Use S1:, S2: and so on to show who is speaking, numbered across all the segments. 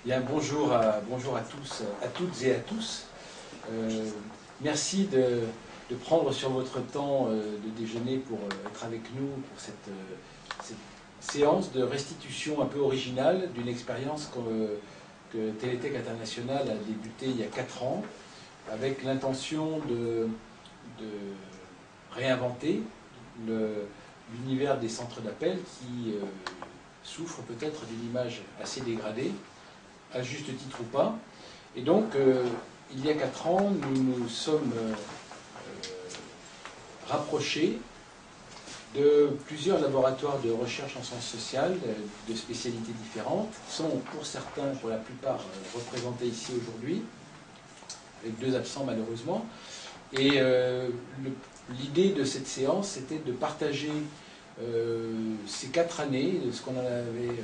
S1: Bien, bonjour à tous, à toutes et à tous. Merci de prendre sur votre temps de déjeuner pour être avec nous pour cette séance de restitution un peu originale d'une expérience que Télétech International a débuté il y a 4 ans avec l'intention de réinventer l'univers des centres d'appel qui souffre peut-être d'une image assez dégradée, à juste titre ou pas. Et donc, il y a 4 ans, nous nous sommes rapprochés de plusieurs laboratoires de recherche en sciences sociales, de spécialités différentes, qui sont pour certains, pour la plupart, représentés ici aujourd'hui, avec 2 absents malheureusement. Et l'idée de cette séance, c'était de partager ces 4 années, de ce qu'on en avait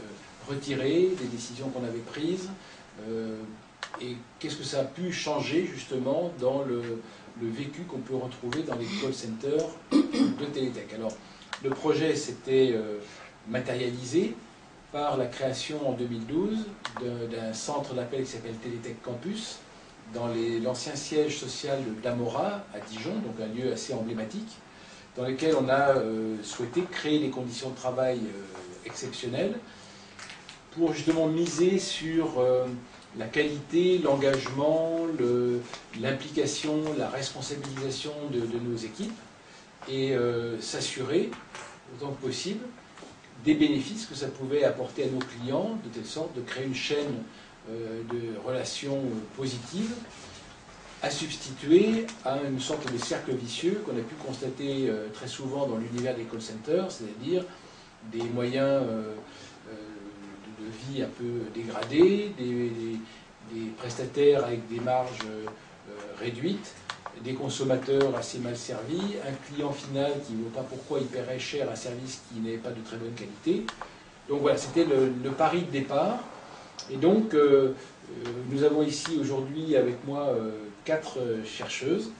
S1: retiré, des décisions qu'on avait prises, et qu'est-ce que ça a pu changer justement dans le vécu qu'on peut retrouver dans les call centers de Télétech. Alors, le projet s'était matérialisé par la création en 2012 d'un centre d'appel qui s'appelle Télétech Campus, dans l'ancien siège social d'Amora à Dijon, donc un lieu assez emblématique, dans lequel on a souhaité créer des conditions de travail exceptionnelles pour justement miser sur la qualité, l'engagement, l'implication, la responsabilisation de nos équipes et s'assurer, autant que possible, des bénéfices que ça pouvait apporter à nos clients, de telle sorte de créer une chaîne de relations positives à substituer à une sorte de cercle vicieux qu'on a pu constater très souvent dans l'univers des call centers, c'est-à-dire des moyens de vie un peu dégradés, des prestataires avec des marges réduites, des consommateurs assez mal servis, un client final qui ne voit pas pourquoi il paierait cher un service qui n'est pas de très bonne qualité. Donc voilà, c'était le pari de départ. Et donc, nous avons ici aujourd'hui avec moi 4 chercheuses.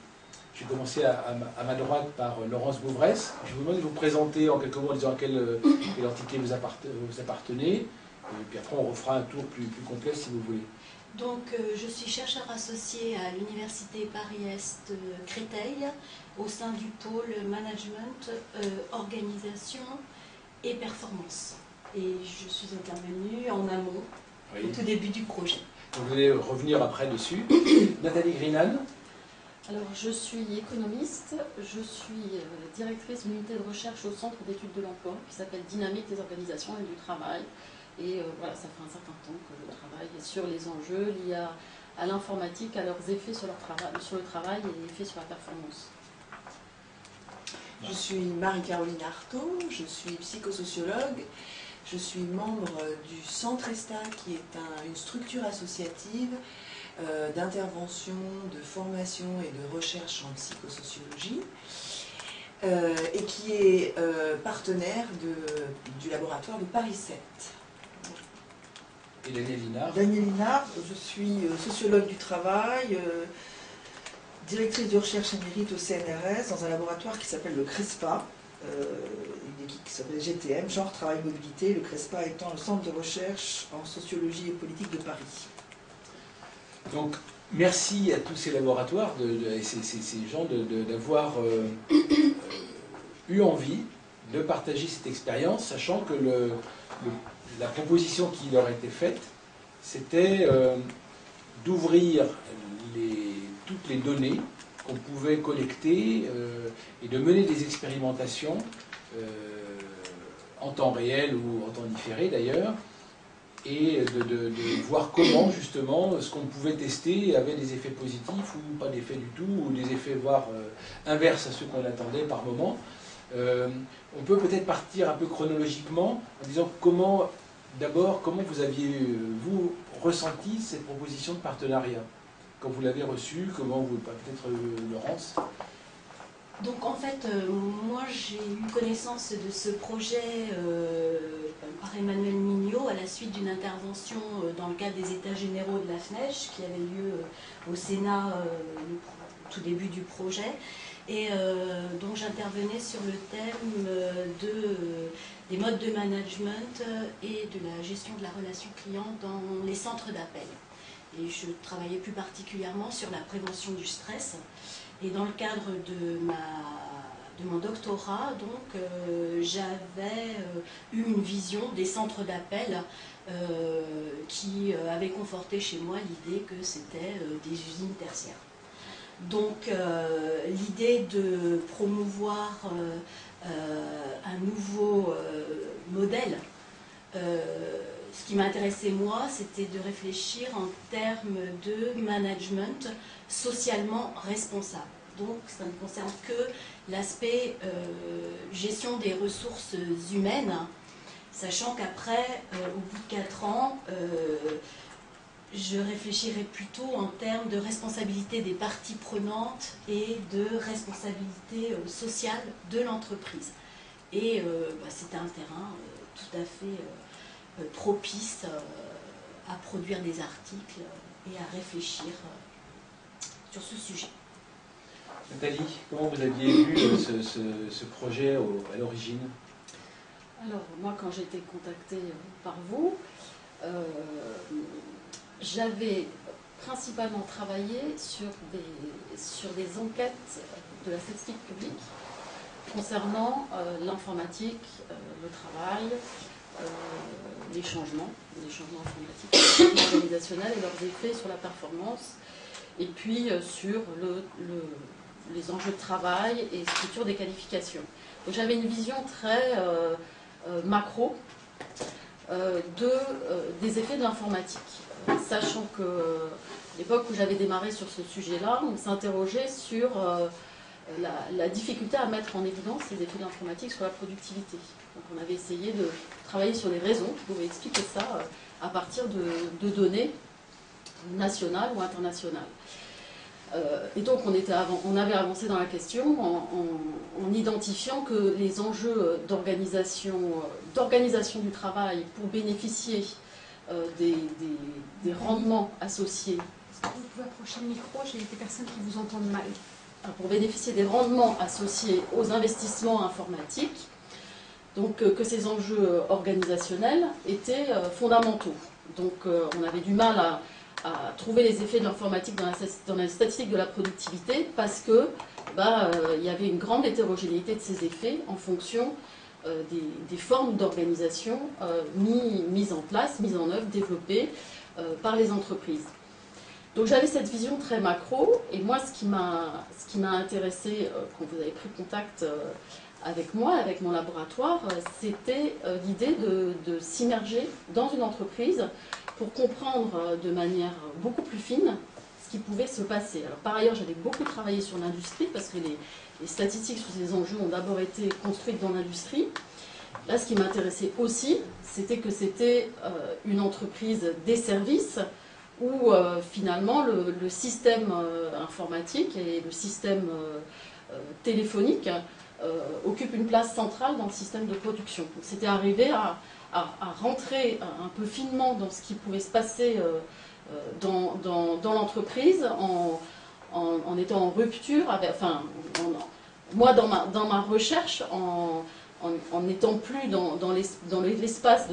S1: Je vais commencer à ma droite par Laurence Bouvresse. Je vous demande de vous présenter en quelques mots en disant à quelle entité vous appartenez. Et puis après, on refera un tour plus complet si vous voulez.
S2: Donc, je suis chercheur associé à l'Université Paris-Est Créteil au sein du pôle Management, Organisation et Performance. Et je suis intervenue en amont, au tout début du projet.
S1: Donc, vous allez revenir après dessus. Nathalie Greenan.
S3: Alors, je suis économiste, je suis directrice d'une unité de recherche au Centre d'études de l'emploi qui s'appelle Dynamique des organisations et du travail. Et voilà, ça fait un certain temps que je travaille sur les enjeux liés à l'informatique, à leurs effets sur le travail et effets sur la performance.
S4: Je suis Marie-Caroline Artaud, je suis psychosociologue, je suis membre du Centre ESTA qui est une structure associative d'intervention, de formation et de recherche en psychosociologie et qui est partenaire du laboratoire de Paris 7.
S1: Et Daniel Linard.
S5: Daniel Linard, je suis sociologue du travail, directrice de recherche émérite au CNRS dans un laboratoire qui s'appelle le CRESPA, une équipe qui s'appelle GTM, genre travail mobilité, le CRESPA étant le centre de recherche en sociologie et politique de Paris.
S1: Donc, merci à tous ces laboratoires et ces gens d'avoir eu envie de partager cette expérience, sachant que la proposition qui leur a été faite, c'était d'ouvrir toutes les données qu'on pouvait collecter et de mener des expérimentations en temps réel ou en temps différé d'ailleurs, et de voir comment justement ce qu'on pouvait tester avait des effets positifs ou pas d'effets du tout, ou des effets voire inverses à ceux qu'on attendait par moment. On peut peut-être partir un peu chronologiquement en disant d'abord comment vous aviez vous ressenti cette proposition de partenariat quand vous l'avez reçue, comment vous, peut-être Laurence.
S2: Donc en fait, moi j'ai eu connaissance de ce projet par Emmanuel Mignot à la suite d'une intervention dans le cadre des États généraux de la FNEJ qui avait lieu au Sénat au tout début du projet. Et donc j'intervenais sur le thème des modes de management et de la gestion de la relation client dans les centres d'appel. Et je travaillais plus particulièrement sur la prévention du stress. Et dans le cadre de mon doctorat, donc, j'avais eu une vision des centres d'appel qui avait conforté chez moi l'idée que c'était des usines tertiaires. Donc l'idée de promouvoir un nouveau modèle, ce qui m'intéressait moi, c'était de réfléchir en termes de management socialement responsable. Donc ça ne concerne que l'aspect gestion des ressources humaines, sachant qu'après, au bout de 4 ans, je réfléchirais plutôt en termes de responsabilité des parties prenantes et de responsabilité sociale de l'entreprise. Et c'était un terrain tout à fait propice à produire des articles et à réfléchir sur ce sujet.
S1: Nathalie, comment vous aviez vu ce projet à l'origine?
S3: Alors, moi, quand j'ai été contactée par vous, j'avais principalement travaillé sur des enquêtes de la statistique publique concernant l'informatique, le travail, les changements informatiques, organisationnels et leurs effets sur la performance, et puis sur les enjeux de travail et structure des qualifications. Donc j'avais une vision très macro des effets de l'informatique, sachant que à l'époque où j'avais démarré sur ce sujet-là, on s'interrogeait sur la difficulté à mettre en évidence les effets de l'informatique sur la productivité. Donc on avait essayé de travailler sur des raisons qui pouvaient expliquer ça à partir de données nationales ou internationales. Et donc on avait avancé dans la question en identifiant que les enjeux d'organisation du travail pour bénéficier des rendements associés.
S6: Est-ce que vous pouvez approcher le micro? J'ai des personnes qui vous entendent mal.
S3: Pour bénéficier des rendements associés aux investissements informatiques, donc que ces enjeux organisationnels étaient fondamentaux. Donc on avait du mal à trouver les effets de l'informatique dans la statistique de la productivité parce que il y avait une grande hétérogénéité de ces effets en fonction des formes d'organisation mises en place, mises en œuvre, développées par les entreprises. Donc j'avais cette vision très macro, et moi ce qui m'a intéressé quand vous avez pris contact avec moi, avec mon laboratoire, c'était l'idée de s'immerger dans une entreprise pour comprendre de manière beaucoup plus fine ce qui pouvait se passer. Alors, par ailleurs, j'avais beaucoup travaillé sur l'industrie, parce que les statistiques sur ces enjeux ont d'abord été construites dans l'industrie. Là, ce qui m'intéressait aussi, c'était que c'était une entreprise des services, où finalement le système informatique et le système téléphonique occupe une place centrale dans le système de production. Donc c'était arriver à rentrer un peu finement dans ce qui pouvait se passer dans l'entreprise en étant en rupture avec, moi dans ma recherche en n'étant plus dans l'espace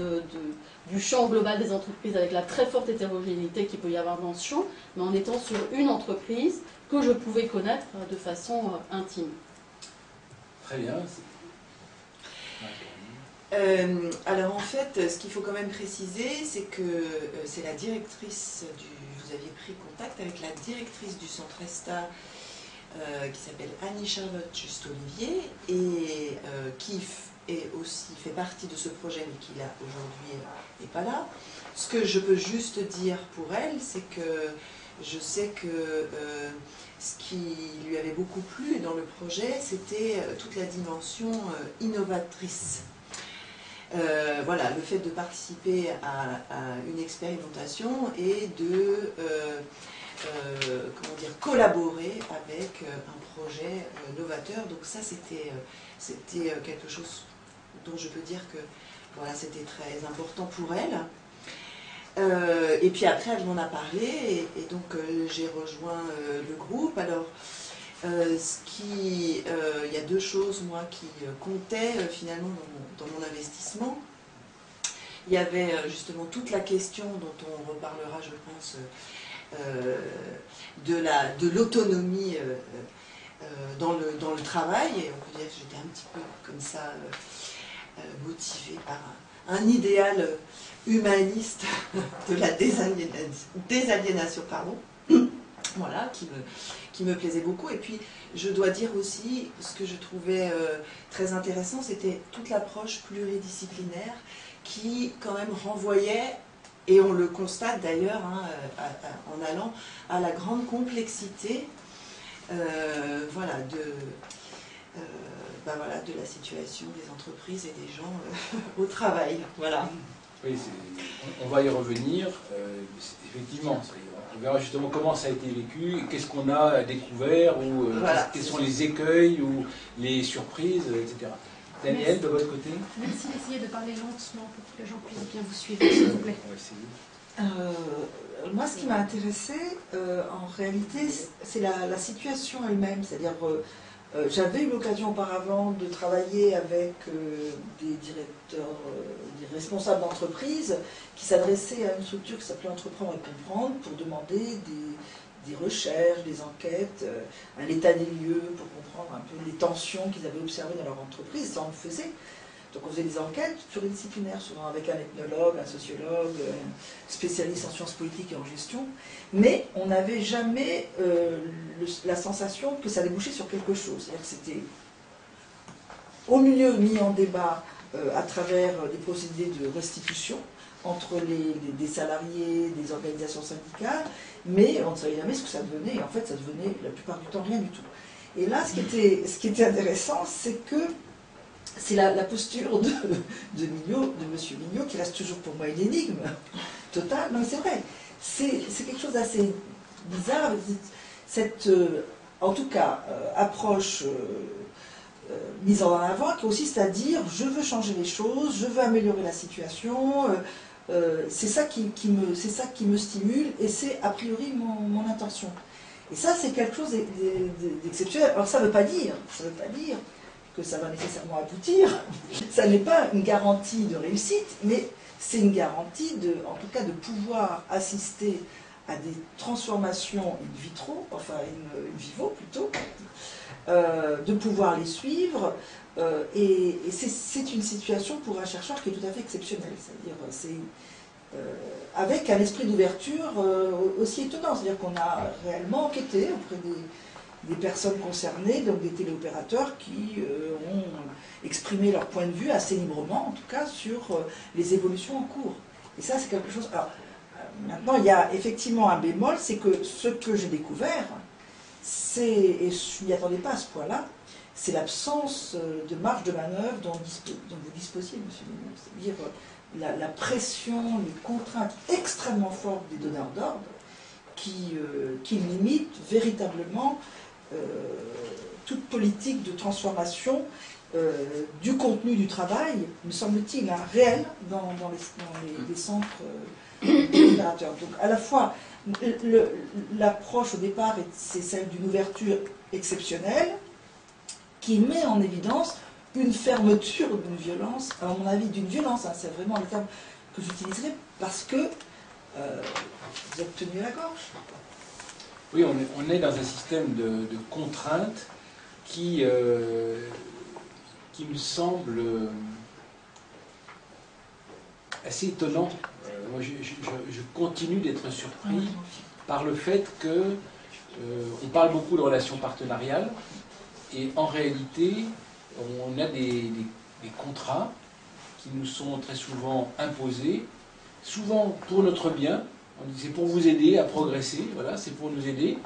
S3: du champ global des entreprises avec la très forte hétérogénéité qu'il peut y avoir dans ce champ, mais en étant sur une entreprise que je pouvais connaître de façon intime.
S1: Très bien.
S4: Alors en fait, ce qu'il faut quand même préciser, c'est que c'est la directrice vous aviez pris contact avec la directrice du centre ESTA qui s'appelle Annie-Charlotte Juste-Olivier et qui fait partie de ce projet mais qui là aujourd'hui n'est pas là. Ce que je peux juste dire pour elle, c'est que je sais que ce qui lui avait beaucoup plu dans le projet, c'était toute la dimension innovatrice. Voilà, le fait de participer à une expérimentation et de collaborer avec un projet novateur. Donc ça, c'était quelque chose dont je peux dire que voilà, c'était très important pour elle. Et puis après, elle m'en a parlé et donc j'ai rejoint le groupe. Alors, Il y a deux choses, moi, qui comptaient finalement dans mon investissement. Il y avait justement toute la question dont on reparlera, je pense, de l'autonomie dans le travail. Et on peut dire que j'étais un petit peu comme ça motivée par un idéal humaniste de la désaliénation, pardon. Voilà, qui me plaisait beaucoup. Et puis, je dois dire aussi, ce que je trouvais très intéressant, c'était toute l'approche pluridisciplinaire qui, quand même, renvoyait, et on le constate d'ailleurs en allant à la grande complexité voilà, de la situation des entreprises et des gens au travail. Voilà.
S1: Oui, on va y revenir. Effectivement, on verra justement comment ça a été vécu, qu'est-ce qu'on a découvert, ou
S4: voilà,
S1: quels sont les écueils ou les surprises, etc. Daniel, de votre côté?
S6: Merci d'essayer de parler lentement pour que les gens puissent bien vous suivre, s'il vous plaît.
S1: On va essayer.
S5: Moi, ce qui m'a intéressée, en réalité, c'est la situation elle-même. C'est-à-dire, j'avais eu l'occasion auparavant de travailler avec des directeurs, des responsables d'entreprise qui s'adressaient à une structure qui s'appelait Entreprendre et Comprendre pour demander des recherches, des enquêtes, un état des lieux pour comprendre un peu les tensions qu'ils avaient observées dans leur entreprise. Ça, on le faisait. Donc on faisait des enquêtes pluridisciplinaires, souvent avec un ethnologue, un sociologue, un spécialiste en sciences politiques et en gestion, mais on n'avait jamais la sensation que ça débouchait sur quelque chose. C'est-à-dire que c'était au milieu mis en débat à travers des procédés de restitution entre des salariés, des organisations syndicales, mais on ne savait jamais ce que ça devenait, et en fait ça devenait la plupart du temps rien du tout. Et là, ce qui était intéressant, c'est que c'est la posture de M. Mignot, qui reste toujours pour moi une énigme totale. Non, mais c'est vrai, c'est quelque chose d'assez bizarre, cette, en tout cas, approche mise en avant, qui consiste à dire « je veux changer les choses, je veux améliorer la situation », c'est ça qui me stimule, et c'est a priori mon intention. Et ça, c'est quelque chose d'exceptionnel. Alors ça ne veut pas dire que ça va nécessairement aboutir. Ça n'est pas une garantie de réussite, mais c'est une garantie, en tout cas, de pouvoir assister à des transformations in vitro, enfin in vivo plutôt, de pouvoir les suivre. Et c'est une situation pour un chercheur qui est tout à fait exceptionnelle. C'est-à-dire, avec un esprit d'ouverture aussi étonnant. C'est-à-dire qu'on a réellement enquêté auprès des personnes concernées, donc des téléopérateurs qui ont exprimé leur point de vue assez librement, en tout cas, sur les évolutions en cours. Et ça, c'est quelque chose... Alors, maintenant, il y a effectivement un bémol, c'est que ce que j'ai découvert, et je n'y attendais pas à ce point-là, c'est l'absence de marge de manœuvre dont vous disposiez, M. Mignot. C'est-à-dire la pression, les contraintes extrêmement fortes des donneurs d'ordre qui limitent véritablement toute politique de transformation du contenu du travail, me semble-t-il, réel dans les centres opérateurs. Donc à la fois, l'approche au départ, c'est celle d'une ouverture exceptionnelle qui met en évidence une fermeture d'une violence, à mon avis d'une violence, hein, c'est vraiment le terme que j'utiliserai, parce que vous êtes tenu à la gorge.
S1: Oui, on est dans un système de contraintes qui me semble assez étonnant. Moi, je continue d'être surpris par le fait que on parle beaucoup de relations partenariales, et en réalité, on a des contrats qui nous sont très souvent imposés, souvent pour notre bien. On dit c'est pour vous aider à progresser, voilà, c'est pour nous aider,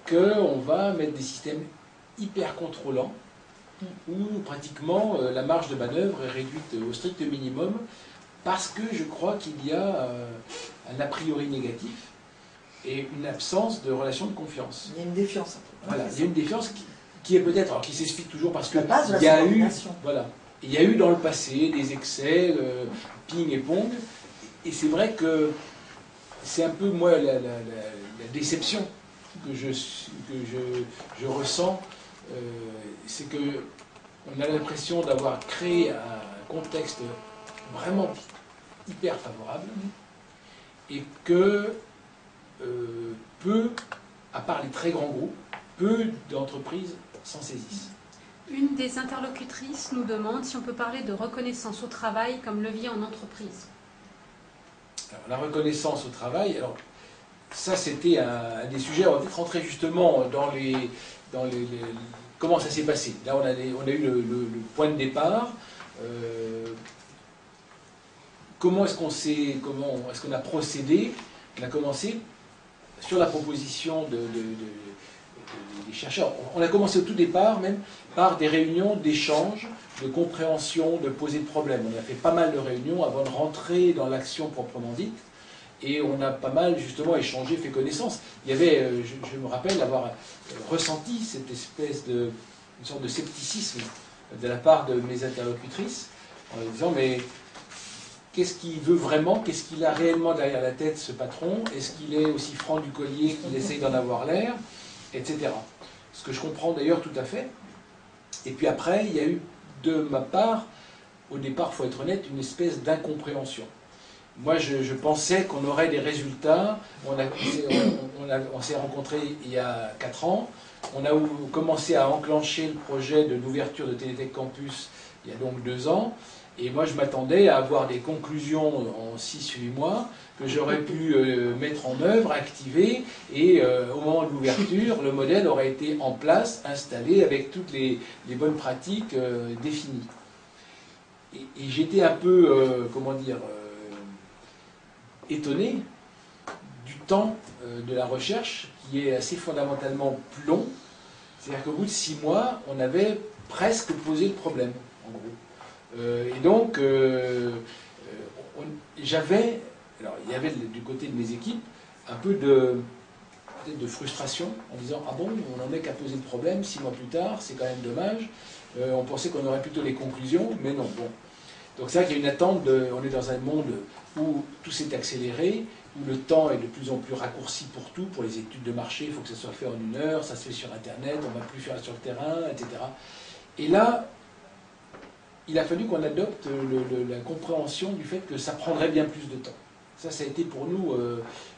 S1: qu'on va mettre des systèmes hyper contrôlants, où pratiquement la marge de manœuvre est réduite au strict minimum, parce que je crois qu'il y a un a priori négatif et une absence de relation de confiance.
S5: Il y a une défiance.
S1: Voilà, il y a une défiance qui est peut-être, alors qui s'explique toujours parce qu'il
S5: y a eu,
S1: voilà, il y a eu dans le passé des excès, ping et pong, et c'est vrai que c'est un peu, moi, la déception je ressens, c'est qu'on a l'impression d'avoir créé un contexte vraiment hyper favorable et que peu, à part les très grands groupes, peu d'entreprises s'en saisissent.
S6: Une des interlocutrices nous demande si on peut parler de reconnaissance au travail comme levier en entreprise.
S1: Alors, la reconnaissance au travail, alors ça c'était un des sujets, on va peut-être rentrer justement dans les comment ça s'est passé. Là on a eu le point de départ. Comment est-ce qu'on a procédé? On a commencé sur la proposition des chercheurs. On a commencé au tout départ même par des réunions d'échange, de compréhension, de poser de problèmes. On a fait pas mal de réunions avant de rentrer dans l'action proprement dite. Et on a pas mal justement échangé, fait connaissance. Il y avait, je me rappelle avoir ressenti cette espèce une sorte de scepticisme de la part de mes interlocutrices, en disant mais qu'est-ce qu'il veut vraiment? Qu'est-ce qu'il a réellement derrière la tête, ce patron? Est-ce qu'il est aussi franc du collier qu'il essaye d'en avoir l'air? Etc. Ce que je comprends d'ailleurs tout à fait. Et puis après, il y a eu de ma part, au départ, il faut être honnête, une espèce d'incompréhension. Moi, je pensais qu'on aurait des résultats. On s'est rencontrés il y a 4 ans. On a commencé à enclencher le projet de l'ouverture de Télétech Campus il y a donc 2 ans. Et moi, je m'attendais à avoir des conclusions en 6-8 mois que j'aurais pu mettre en œuvre, activer. Et au moment de l'ouverture, le modèle aurait été en place, installé, avec toutes les bonnes pratiques définies. Et j'étais un peu, comment dire, étonné du temps de la recherche, qui est assez fondamentalement plus long. C'est-à-dire qu'au bout de 6 mois, on avait presque posé le problème, en gros. Et donc, j'avais, alors il y avait du côté de mes équipes un peu peut-être de frustration en disant ah bon, on n'en est qu'à poser le problème 6 mois plus tard, c'est quand même dommage. On pensait qu'on aurait plutôt les conclusions, mais non. Bon. Donc c'est vrai qu'il y a une attente, on est dans un monde où tout s'est accéléré, où le temps est de plus en plus raccourci pour tout, pour les études de marché, il faut que ça soit fait en 1 heure, ça se fait sur Internet, on ne va plus faire sur le terrain, etc. Et là, il a fallu qu'on adopte la compréhension du fait que ça prendrait bien plus de temps. Ça a été pour nous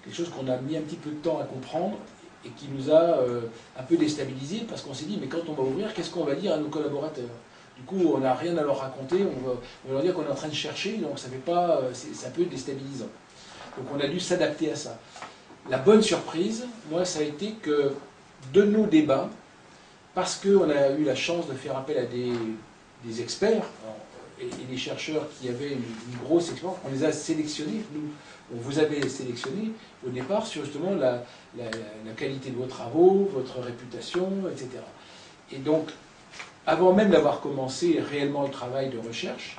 S1: quelque chose qu'on a mis un petit peu de temps à comprendre et qui nous a un peu déstabilisés parce qu'on s'est dit, mais quand on va ouvrir, qu'est-ce qu'on va dire à nos collaborateurs? Du coup, on n'a rien à leur raconter, on va leur dire qu'on est en train de chercher, donc ça fait pas, c'est un peu déstabilisant. Donc on a dû s'adapter à ça. La bonne surprise, moi, ça a été que de nos débats, parce qu'on a eu la chance de faire appel à des experts et des chercheurs qui avaient une grosse expérience, on les a sélectionnés, nous, on vous avait sélectionné au départ sur justement la qualité de vos travaux, votre réputation, etc. Et donc, avant même d'avoir commencé réellement le travail de recherche,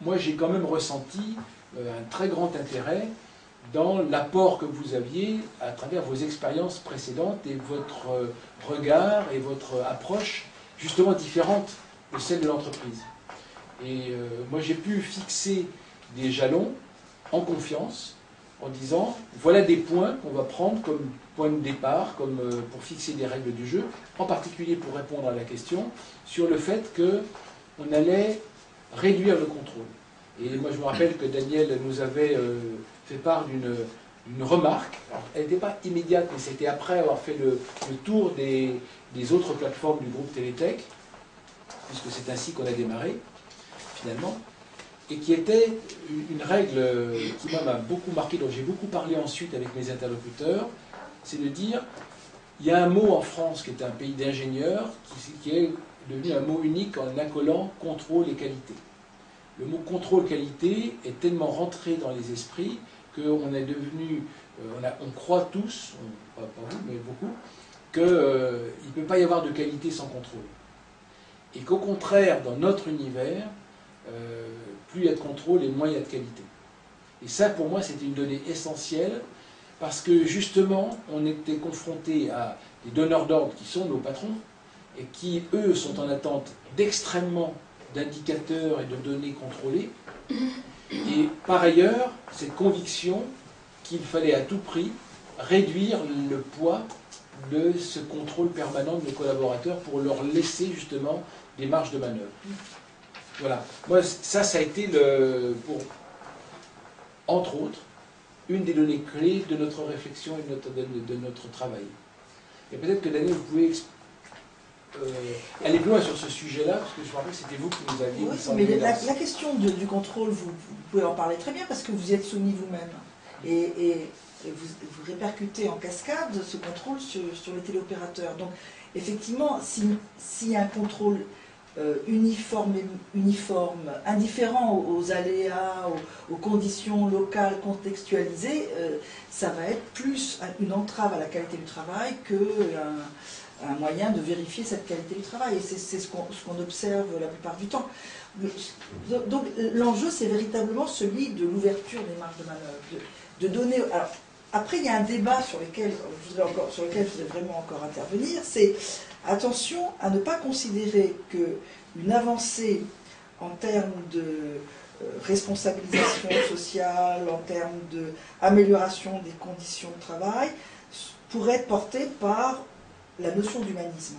S1: moi j'ai quand même ressenti un très grand intérêt dans l'apport que vous aviez à travers vos expériences précédentes et votre regard et votre approche justement différente de celle de l'entreprise. Et moi j'ai pu fixer des jalons en confiance en disant voilà des points qu'on va prendre comme point de départ, comme pour fixer des règles du jeu, en particulier pour répondre à la question sur le fait qu'on allait réduire le contrôle. Et moi je me rappelle que Daniel nous avait fait part d'une remarque. Alors, elle n'était pas immédiate, mais c'était après avoir fait le tour des autres plateformes du groupe Télétech, puisque c'est ainsi qu'on a démarré, finalement, et qui était une règle qui m'a beaucoup marqué, dont j'ai beaucoup parlé ensuite avec mes interlocuteurs, c'est de dire, il y a un mot en France qui est un pays d'ingénieurs, qui est devenu un mot unique en accolant contrôle et qualité. Le mot contrôle-qualité est tellement rentré dans les esprits qu'on est devenu, on croit tous, pas vous, mais beaucoup, qu'il ne peut pas y avoir de qualité sans contrôle. Et qu'au contraire, dans notre univers, plus il y a de contrôle et moins il y a de qualité. Et ça, pour moi, c'était une donnée essentielle, parce que justement, on était confronté à des donneurs d'ordre qui sont nos patrons, et qui, eux, sont en attente d'extrêmement d'indicateurs et de données contrôlées, et par ailleurs, cette conviction qu'il fallait à tout prix réduire le poids de ce contrôle permanent de nos collaborateurs pour leur laisser justement des marges de manœuvre. Voilà. Moi, ça a été, entre autres, une des données clés de notre réflexion et de notre travail. Et peut-être que Daniel, vous pouvez aller plus loin sur ce sujet-là, parce que je me rappelle que c'était vous qui nous aviez...
S5: Oui, mais la question du contrôle, vous pouvez en parler très bien, parce que vous y êtes soumis vous-même. Et vous répercutez en cascade ce contrôle sur les téléopérateurs. Donc, effectivement, s'il y a un contrôle uniforme, indifférent aux aléas, aux conditions locales contextualisées, ça va être plus une entrave à la qualité du travail qu'un moyen de vérifier cette qualité du travail. Et c'est ce qu'on observe la plupart du temps. Donc l'enjeu, c'est véritablement celui de l'ouverture des marges de manœuvre, de donner... Alors, après, il y a un débat sur lequel je voudrais vraiment encore intervenir, c'est attention à ne pas considérer qu'une avancée en termes de responsabilisation sociale, en termes d'amélioration des conditions de travail, pourrait être portée par la notion d'humanisme.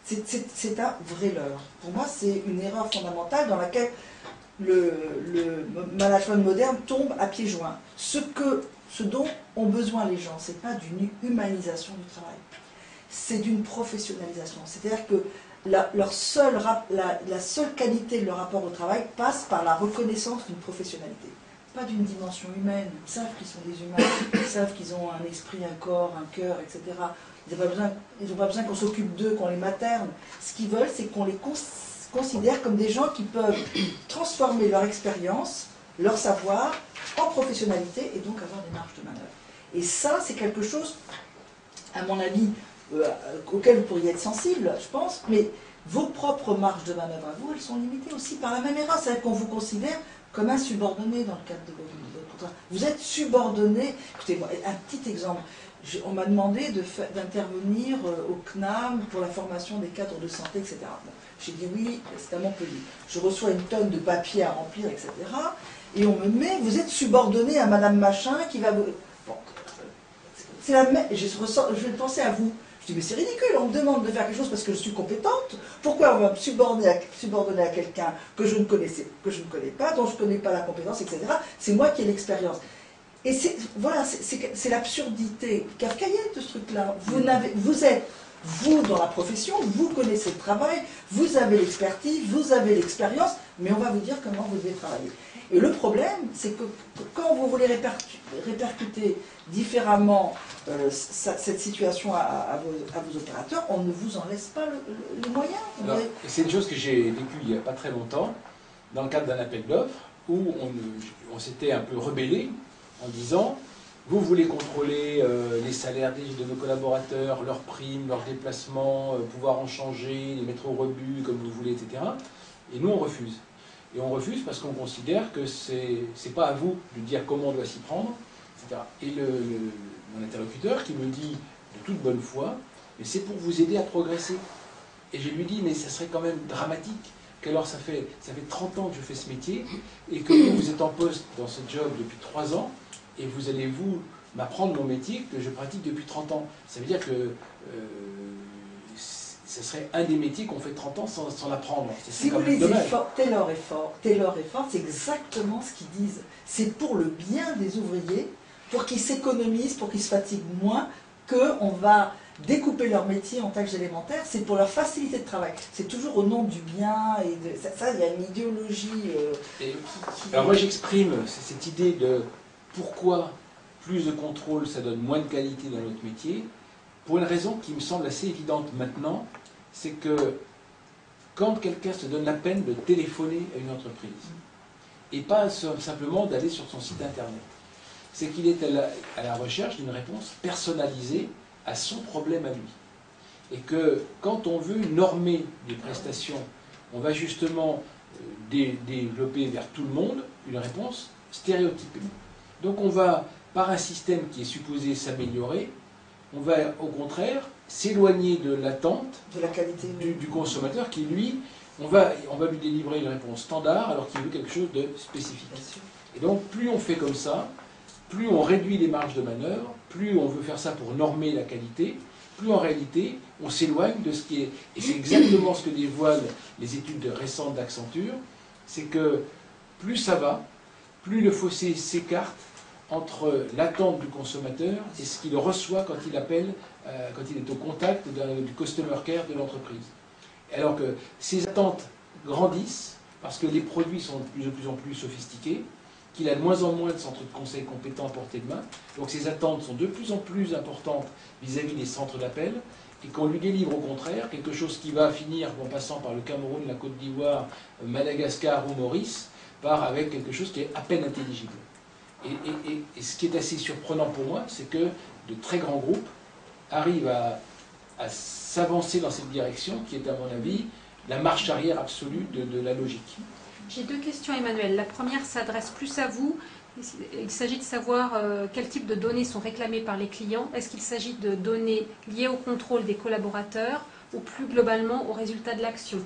S5: C'est un vrai leurre. Pour moi, c'est une erreur fondamentale dans laquelle le management moderne tombe à pieds joints. Ce dont ont besoin les gens, ce n'est pas d'une humanisation du travail, c'est d'une professionnalisation. C'est-à-dire que la seule qualité de leur rapport au travail passe par la reconnaissance d'une professionnalité, pas d'une dimension humaine. Ils savent qu'ils sont des humains, ils savent qu'ils ont un esprit, un corps, un cœur, etc. Ils n'ont pas besoin qu'on s'occupe d'eux, qu'on les materne. Ce qu'ils veulent, c'est qu'on les considère comme des gens qui peuvent transformer leur expérience, leur savoir, en professionnalité et donc avoir des marges de manœuvre. Et ça, c'est quelque chose, à mon avis, auquel vous pourriez être sensible, je pense, mais vos propres marges de manœuvre à vous, elles sont limitées aussi par la même erreur. C'est-à-dire qu'on vous considère comme un subordonné dans le cadre de votre contrat. Vous êtes subordonné. Écoutez-moi, un petit exemple. On m'a demandé d'intervenir au CNAM pour la formation des cadres de santé, etc. Bon, j'ai dit oui, c'est à Montpellier. Je reçois une tonne de papiers à remplir, etc. Et on me met, vous êtes subordonné à Madame Machin qui va vous... Bon, c'est la même... Je vais penser à vous. Je dis, mais c'est ridicule, on me demande de faire quelque chose parce que je suis compétente. Pourquoi on va me subordonner à quelqu'un que je ne connais pas, dont je ne connais pas la compétence, etc. C'est moi qui ai l'expérience. Et voilà, c'est l'absurdité kafkaïenne de ce truc-là. Vous êtes, vous, dans la profession, vous connaissez le travail, vous avez l'expertise, vous avez l'expérience, mais on va vous dire comment vous devez travailler. Et le problème, c'est que quand vous voulez répercuter différemment cette situation à vos opérateurs, on ne vous en laisse pas les moyens.
S1: C'est une chose que j'ai vécue il n'y a pas très longtemps, dans le cadre d'un appel d'offres, où on s'était un peu rebellé en disant, vous voulez contrôler les salaires de nos collaborateurs, leurs primes, leurs déplacements, pouvoir en changer, les mettre au rebut comme vous voulez, etc. Et nous, on refuse. Et on refuse parce qu'on considère que c'est pas à vous de dire comment on doit s'y prendre, etc. Et mon interlocuteur qui me dit de toute bonne foi, mais c'est pour vous aider à progresser. Et je lui dis, mais ça serait quand même dramatique qu'alors ça fait 30 ans que je fais ce métier, et que vous êtes en poste dans ce job depuis 3 ans, et vous allez m'apprendre mon métier que je pratique depuis 30 ans. Ça veut dire que ce serait un des métiers qu'on fait 30 ans sans l'apprendre.
S5: Si vous les Taylor et Ford, c'est exactement ce qu'ils disent. C'est pour le bien des ouvriers, pour qu'ils s'économisent, pour qu'ils se fatiguent moins, qu'on va découper leur métier en tâches élémentaires. C'est pour leur facilité de travail. C'est toujours au nom du bien. Et ça, il y a une idéologie
S1: Alors moi, j'exprime cette idée de pourquoi plus de contrôle, ça donne moins de qualité dans notre métier, pour une raison qui me semble assez évidente maintenant, c'est que quand quelqu'un se donne la peine de téléphoner à une entreprise, et pas simplement d'aller sur son site internet, c'est qu'il est à la recherche d'une réponse personnalisée à son problème à lui. Et que quand on veut normer des prestations, on va justement développer vers tout le monde une réponse stéréotypée. Donc on va, par un système qui est supposé s'améliorer, on va au contraire s'éloigner de l'attente
S5: de la qualité
S1: du consommateur qui, lui, on va lui délivrer une réponse standard alors qu'il veut quelque chose de spécifique. Et donc plus on fait comme ça, plus on réduit les marges de manœuvre, plus on veut faire ça pour normer la qualité, plus en réalité on s'éloigne de ce qui est... Et c'est exactement ce que dévoilent les études récentes d'Accenture, c'est que plus ça va, plus le fossé s'écarte entre l'attente du consommateur et ce qu'il reçoit quand il appelle, quand il est au contact du customer care de l'entreprise. Alors que ces attentes grandissent parce que les produits sont de plus en plus sophistiqués, qu'il a de moins en moins de centres de conseil compétents à portée de main, donc ces attentes sont de plus en plus importantes vis-à-vis des centres d'appel, et qu'on lui délivre au contraire quelque chose qui va finir, en passant par le Cameroun, la Côte d'Ivoire, Madagascar ou Maurice, avec quelque chose qui est à peine intelligible. Et ce qui est assez surprenant pour moi, c'est que de très grands groupes arrivent à s'avancer dans cette direction, qui est à mon avis la marche arrière absolue de la logique.
S6: J'ai deux questions, Emmanuel. La première s'adresse plus à vous. Il s'agit de savoir quel type de données sont réclamées par les clients. Est-ce qu'il s'agit de données liées au contrôle des collaborateurs ou plus globalement au résultat de l'action?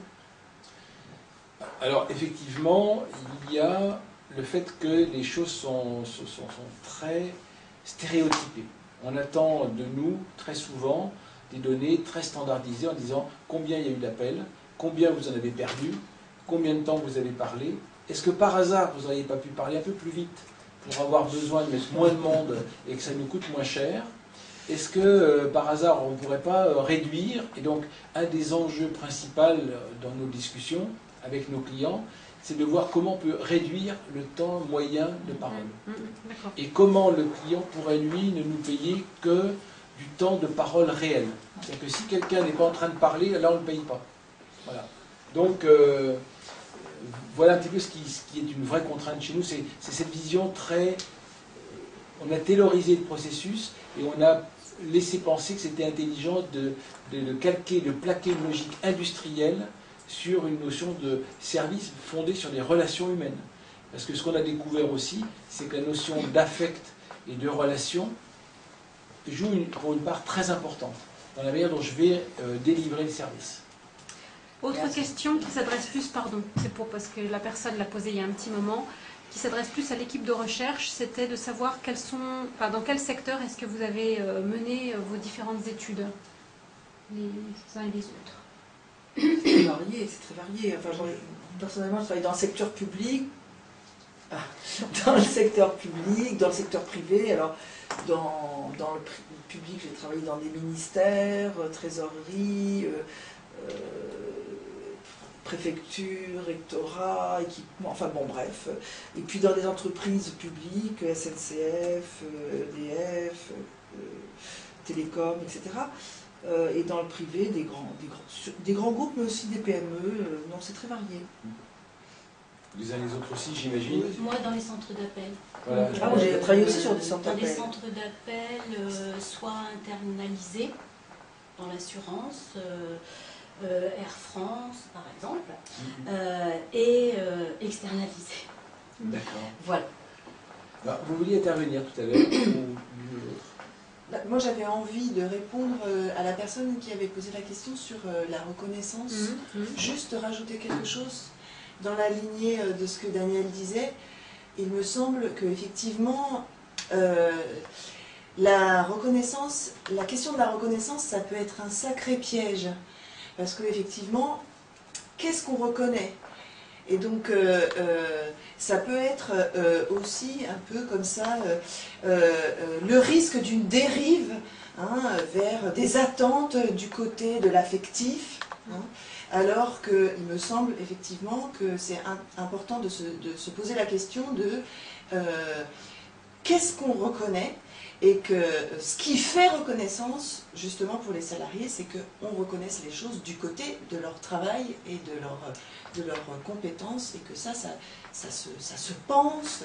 S1: Alors effectivement, il y a le fait que les choses sont très stéréotypées. On attend de nous très souvent des données très standardisées en disant combien il y a eu d'appels, combien vous en avez perdu, combien de temps vous avez parlé. Est-ce que par hasard vous n'auriez pas pu parler un peu plus vite pour avoir besoin de mettre moins de monde et que ça nous coûte moins cher? Est-ce que par hasard on ne pourrait pas réduire? Et donc un des enjeux principaux dans nos discussions avec nos clients, c'est de voir comment on peut réduire le temps moyen de parole. Et comment le client pourrait, lui, ne nous payer que du temps de parole réel. C'est-à-dire que si quelqu'un n'est pas en train de parler, là on ne le paye pas. Voilà. Donc, voilà un petit peu ce qui est une vraie contrainte chez nous, c'est cette vision très... On a taylorisé le processus et on a laissé penser que c'était intelligent de calquer, de plaquer une logique industrielle sur une notion de service fondée sur des relations humaines. Parce que ce qu'on a découvert aussi, c'est que la notion d'affect et de relation joue pour une part très importante dans la manière dont je vais délivrer le service.
S6: Autre question qui s'adresse plus, pardon, c'est parce que la personne l'a posée il y a un petit moment, qui s'adresse plus à l'équipe de recherche, c'était de savoir dans quel secteur est-ce que vous avez mené vos différentes études, les uns et les autres.
S5: C'est très varié. Enfin, personnellement, je travaille dans le secteur public, dans le secteur privé. Alors, dans le public, j'ai travaillé dans des ministères, trésorerie, préfecture, rectorat, équipement, enfin bon, bref. Et puis dans des entreprises publiques, SNCF, EDF, Télécom, etc. Et dans le privé, des grands groupes, mais aussi des PME. Non, c'est très varié.
S1: Les uns les autres aussi, j'imagine.
S2: Moi, dans les centres d'appel.
S1: Voilà.
S5: Ah, moi, j'ai travaillé aussi sur des centres d'appel.
S2: Dans les centres d'appel, soit internalisés dans l'assurance, Air France, par exemple, et externalisés.
S1: D'accord.
S2: Voilà.
S1: Bah, vous vouliez intervenir tout à l'heure
S4: Moi, j'avais envie de répondre à la personne qui avait posé la question sur la reconnaissance. Juste rajouter quelque chose dans la lignée de ce que Daniel disait. Il me semble qu'effectivement, la question de la reconnaissance, ça peut être un sacré piège. Parce qu'effectivement, qu'est-ce qu'on reconnaît? Et donc, ça peut être aussi un peu comme ça, le risque d'une dérive vers des attentes du côté de l'affectif, alors qu'il me semble effectivement que c'est important de se poser la question de qu'est-ce qu'on reconnaît, et que ce qui fait reconnaissance, justement pour les salariés, c'est qu'on reconnaisse les choses du côté de leur travail et de leurs compétences, et que ça se pense,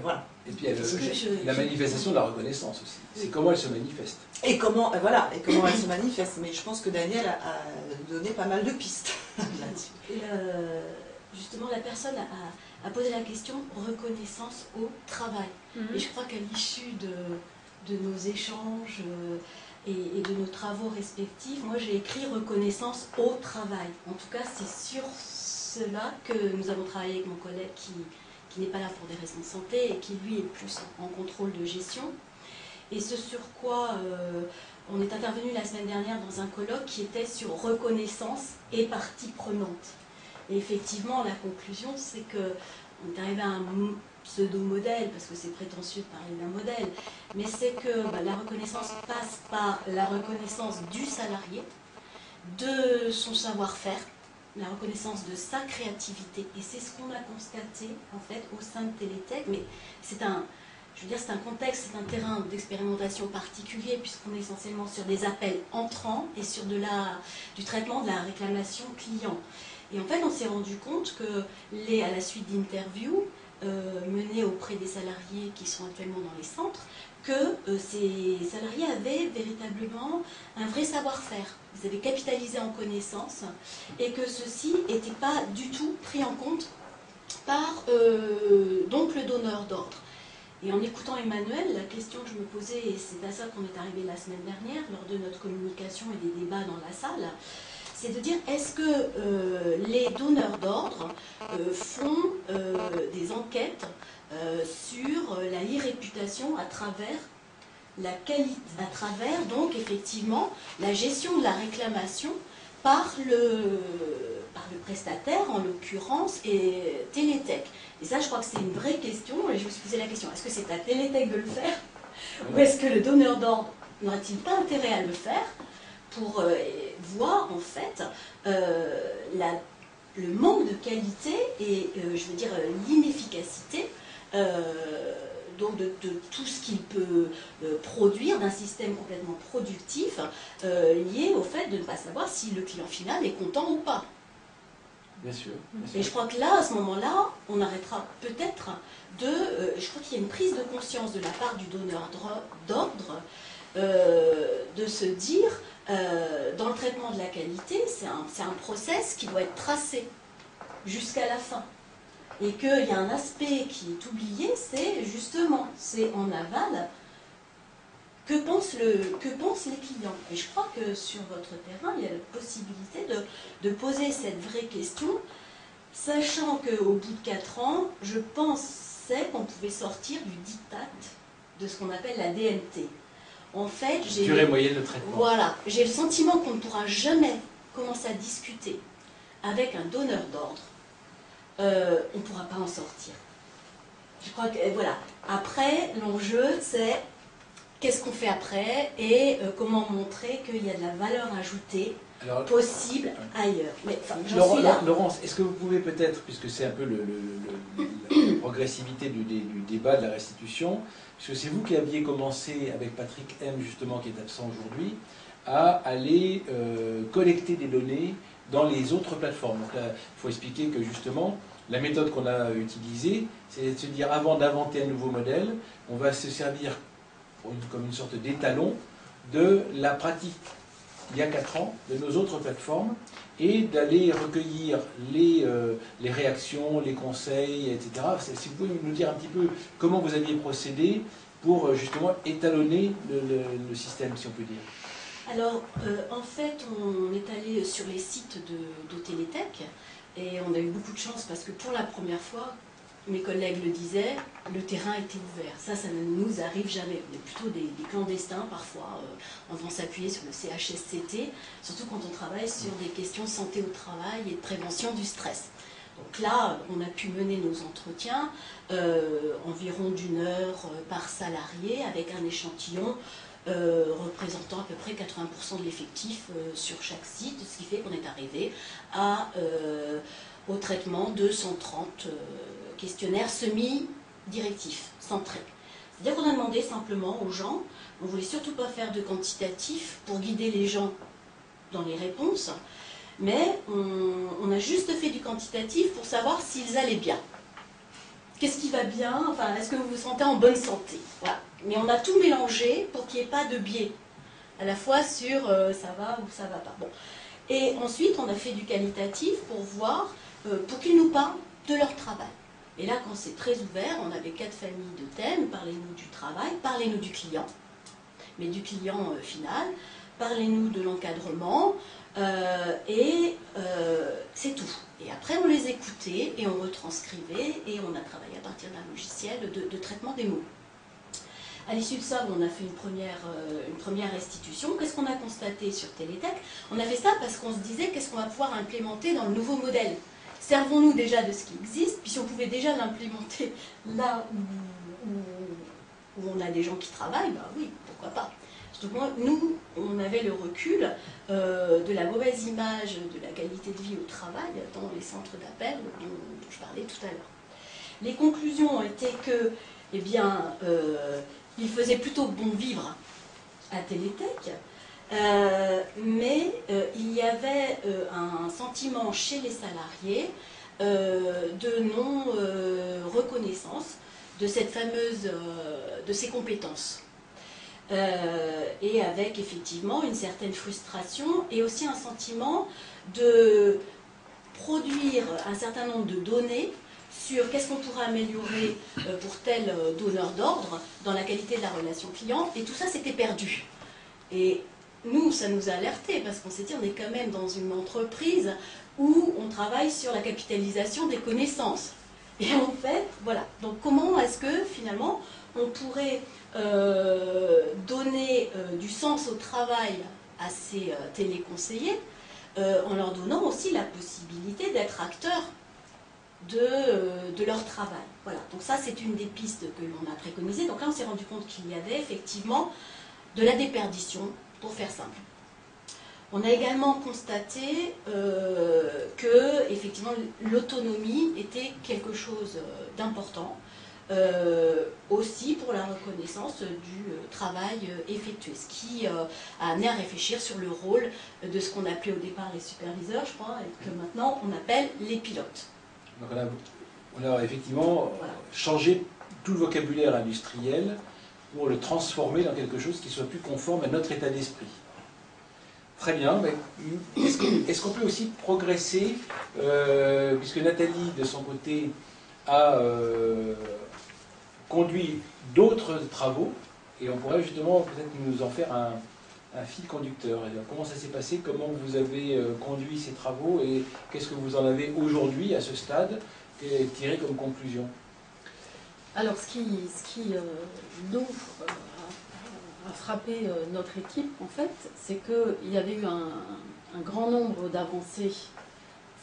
S4: voilà.
S1: Et puis il y a la manifestation de la reconnaissance aussi. C'est comment elle se manifeste.
S4: Et comment elle se manifeste. Mais je pense que Daniel a donné pas mal de pistes là-dessus.
S2: Justement, la personne a posé la question reconnaissance au travail. Et je crois qu'à l'issue de nos échanges et de nos travaux respectifs, moi j'ai écrit reconnaissance au travail. En tout cas, c'est sur cela que nous avons travaillé avec mon collègue qui n'est pas là pour des raisons de santé et qui lui est plus en contrôle de gestion. Et ce sur quoi on est intervenu la semaine dernière dans un colloque qui était sur reconnaissance et partie prenante. Et effectivement, la conclusion, c'est qu'on est arrivé à un pseudo-modèle, parce que c'est prétentieux de parler d'un modèle, mais c'est que la reconnaissance passe par la reconnaissance du salarié, de son savoir-faire, la reconnaissance de sa créativité. Et c'est ce qu'on a constaté, en fait, au sein de Télétech. Mais c'est un contexte, c'est un terrain d'expérimentation particulier, puisqu'on est essentiellement sur des appels entrants et sur du traitement de la réclamation client. Et en fait, on s'est rendu compte que, à la suite d'interviews menées auprès des salariés qui sont actuellement dans les centres, que ces salariés avaient véritablement un vrai savoir-faire. Ils avaient capitalisé en connaissances et que ceci n'était pas du tout pris en compte par donc le donneur d'ordre. Et en écoutant Emmanuel, la question que je me posais, et c'est à ça qu'on est arrivé la semaine dernière, lors de notre communication et des débats dans la salle, c'est de dire, est-ce que les donneurs d'ordre font des enquêtes sur la e-réputation à travers la qualité, à travers donc effectivement la gestion de la réclamation par le prestataire, en l'occurrence, et Télétech. Et ça, je crois que c'est une vraie question, et je me suis posé la question, est-ce que c'est à Télétech de le faire, ou est-ce que le donneur d'ordre n'aurait-il pas intérêt à le faire pour voir en fait le manque de qualité et je veux dire l'inefficacité donc de tout ce qu'il peut produire d'un système complètement productif lié au fait de ne pas savoir si le client final est content ou pas.
S1: Bien sûr. Bien sûr.
S2: Et je crois que là, à ce moment-là, on arrêtera peut-être je crois qu'il y a une prise de conscience de la part du donneur d'ordre de se dire dans le traitement de la qualité, c'est un process qui doit être tracé jusqu'à la fin. Et qu'il y a un aspect qui est oublié, c'est justement, c'est en aval, que pensent les clients. Et je crois que sur votre terrain, il y a la possibilité de poser cette vraie question, sachant qu'au bout de 4 ans, je pensais qu'on pouvait sortir du diktat de ce qu'on appelle la DMT. En fait,
S1: durée moyenne de traitement.
S2: Voilà, j'ai le sentiment qu'on ne pourra jamais commencer à discuter avec un donneur d'ordre. On ne pourra pas en sortir. Je crois que, voilà. Après, l'enjeu, c'est qu'est-ce qu'on fait après et comment montrer qu'il y a de la valeur ajoutée possible ailleurs. Mais j'en suis là.
S1: Laurence, est-ce que vous pouvez peut-être, puisque c'est un peu la progressivité du débat de la restitution, puisque c'est vous qui aviez commencé avec Patrick M, justement, qui est absent aujourd'hui, à aller collecter des données dans les autres plateformes. Donc là, il faut expliquer que justement, la méthode qu'on a utilisée, c'est de se dire, avant d'inventer un nouveau modèle, on va se servir comme une sorte d'étalon de la pratique il y a 4 ans de nos autres plateformes et d'aller recueillir les réactions, les conseils, etc. Si vous pouvez nous dire un petit peu comment vous aviez procédé pour justement étalonner le système, si on peut dire.
S2: Alors, en fait, on est allé sur les sites de Télétech et on a eu beaucoup de chance parce que pour la première fois, mes collègues le disaient, le terrain était ouvert. Ça ne nous arrive jamais. On est plutôt des clandestins parfois, en devant s'appuyer sur le CHSCT, surtout quand on travaille sur des questions de santé au travail et de prévention du stress. Donc là, on a pu mener nos entretiens environ d'1 heure par salarié avec un échantillon représentant à peu près 80% de l'effectif sur chaque site, ce qui fait qu'on est arrivé au traitement de 130 questionnaires semi-directifs, centrés. C'est-à-dire qu'on a demandé simplement aux gens, on ne voulait surtout pas faire de quantitatif pour guider les gens dans les réponses, mais on a juste fait du quantitatif pour savoir s'ils allaient bien. Qu'est-ce qui va bien? Enfin, est-ce que vous vous sentez en bonne santé? Voilà. Mais on a tout mélangé pour qu'il n'y ait pas de biais, à la fois sur ça va ou ça va pas. Bon. Et ensuite, on a fait du qualitatif pour voir, pour qu'ils nous parlent de leur travail. Et là, quand c'est très ouvert, on avait 4 familles de thèmes. Parlez-nous du travail, parlez-nous du client, mais du client final, parlez-nous de l'encadrement, et c'est tout. Et après, on les écoutait et on retranscrivait et on a travaillé à partir d'un logiciel de traitement des mots. À l'issue de ça, on a fait une première restitution. Qu'est-ce qu'on a constaté sur Télétech? On a fait ça parce qu'on se disait qu'est-ce qu'on va pouvoir implémenter dans le nouveau modèle. Servons-nous déjà de ce qui existe, puis si on pouvait déjà l'implémenter là où on a des gens qui travaillent, bah oui, pourquoi pas. Donc nous, on avait le recul de la mauvaise image de la qualité de vie au travail dans les centres d'appel dont je parlais tout à l'heure. Les conclusions ont été que, eh bien, il faisait plutôt bon vivre à Télétech, mais il y avait un sentiment chez les salariés de non-reconnaissance de cette fameuse, de ces compétences. Et avec effectivement une certaine frustration et aussi un sentiment de produire un certain nombre de données sur qu'est-ce qu'on pourrait améliorer pour tel donneur d'ordre dans la qualité de la relation client, et tout ça s'était perdu. Et nous, ça nous a alertés, parce qu'on s'est dit, on est quand même dans une entreprise où on travaille sur la capitalisation des connaissances. Et en fait, voilà. Donc comment est-ce que finalement on pourrait donner du sens au travail à ces téléconseillers en leur donnant aussi la possibilité d'être acteurs de leur travail. Voilà. Donc ça, c'est une des pistes que l'on a préconisées. Donc là, on s'est rendu compte qu'il y avait effectivement de la déperdition, pour faire simple. On a également constaté que effectivement l'autonomie était quelque chose d'important, aussi pour la reconnaissance du travail effectué, ce qui a amené à réfléchir sur le rôle de ce qu'on appelait au départ les superviseurs, je crois, et que maintenant on appelle les pilotes.
S1: Donc on a effectivement changé tout le vocabulaire industriel pour le transformer dans quelque chose qui soit plus conforme à notre état d'esprit. Très bien, mais est-ce qu'on peut aussi progresser, puisque Nathalie, de son côté, a conduit d'autres travaux, et on pourrait justement peut-être nous en faire un fil conducteur. Et comment ça s'est passé, comment vous avez conduit ces travaux, et qu'est-ce que vous en avez aujourd'hui, à ce stade, tiré comme conclusion?
S3: Alors, ce qui nous a frappé notre équipe, en fait, c'est qu'il y avait eu un grand nombre d'avancées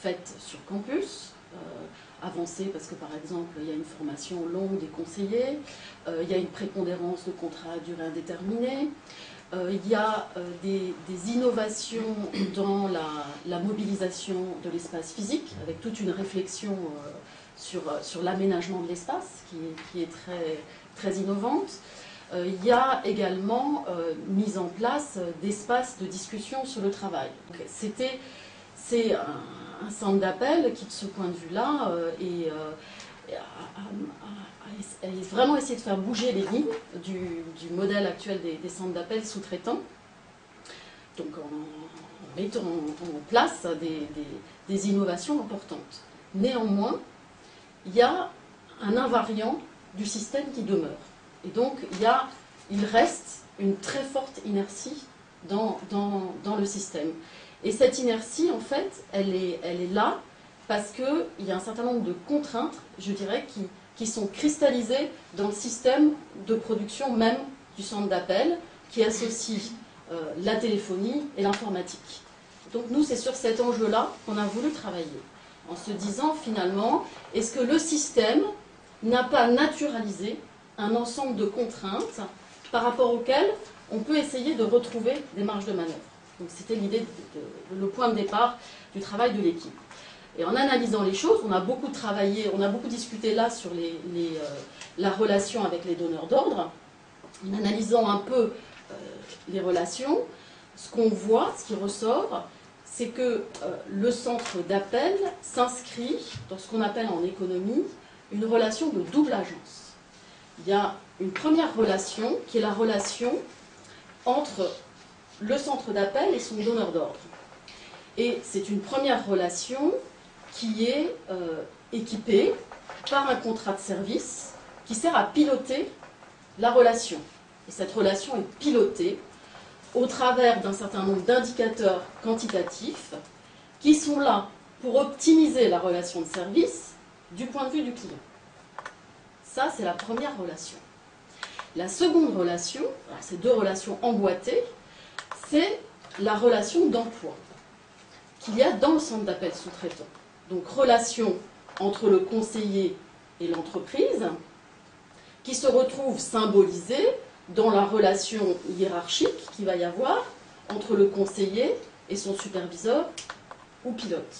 S3: faites sur campus. Avancées parce que, par exemple, il y a une formation longue des conseillers, il y a une prépondérance de contrats à durée indéterminée, il y a des innovations dans la mobilisation de l'espace physique, avec toute une réflexion sur l'aménagement de l'espace qui est très, très innovante. Il y a également mise en place d'espaces de discussion sur le travail. C'est un centre d'appel qui, de ce point de vue-là, a vraiment essayé de faire bouger les lignes du modèle actuel des centres d'appel sous-traitants, donc en mettant en place des innovations importantes. Néanmoins, il y a un invariant du système qui demeure. Et donc, il reste une très forte inertie dans le système. Et cette inertie, en fait, elle est là parce qu'il y a un certain nombre de contraintes, je dirais, qui sont cristallisées dans le système de production même du centre d'appel, qui associe la téléphonie et l'informatique. Donc nous, c'est sur cet enjeu-là qu'on a voulu travailler, en se disant finalement, est-ce que le système n'a pas naturalisé un ensemble de contraintes par rapport auxquelles on peut essayer de retrouver des marges de manœuvre. Donc c'était l'idée, le point de départ du travail de l'équipe. Et en analysant les choses, on a beaucoup travaillé, on a beaucoup discuté là sur la relation avec les donneurs d'ordre. En analysant un peu les relations, ce qu'on voit, ce qui ressort, c'est que le centre d'appel s'inscrit dans ce qu'on appelle en économie une relation de double agence. Il y a une première relation qui est la relation entre le centre d'appel et son donneur d'ordre. Et c'est une première relation qui est équipée par un contrat de service qui sert à piloter la relation. Et cette relation est pilotée au travers d'un certain nombre d'indicateurs quantitatifs qui sont là pour optimiser la relation de service du point de vue du client. Ça, c'est la première relation. La seconde relation, alors ces deux relations emboîtées, c'est la relation d'emploi qu'il y a dans le centre d'appel sous-traitant. Donc, relation entre le conseiller et l'entreprise, qui se retrouve symbolisée dans la relation hiérarchique qu'il va y avoir entre le conseiller et son superviseur ou pilote.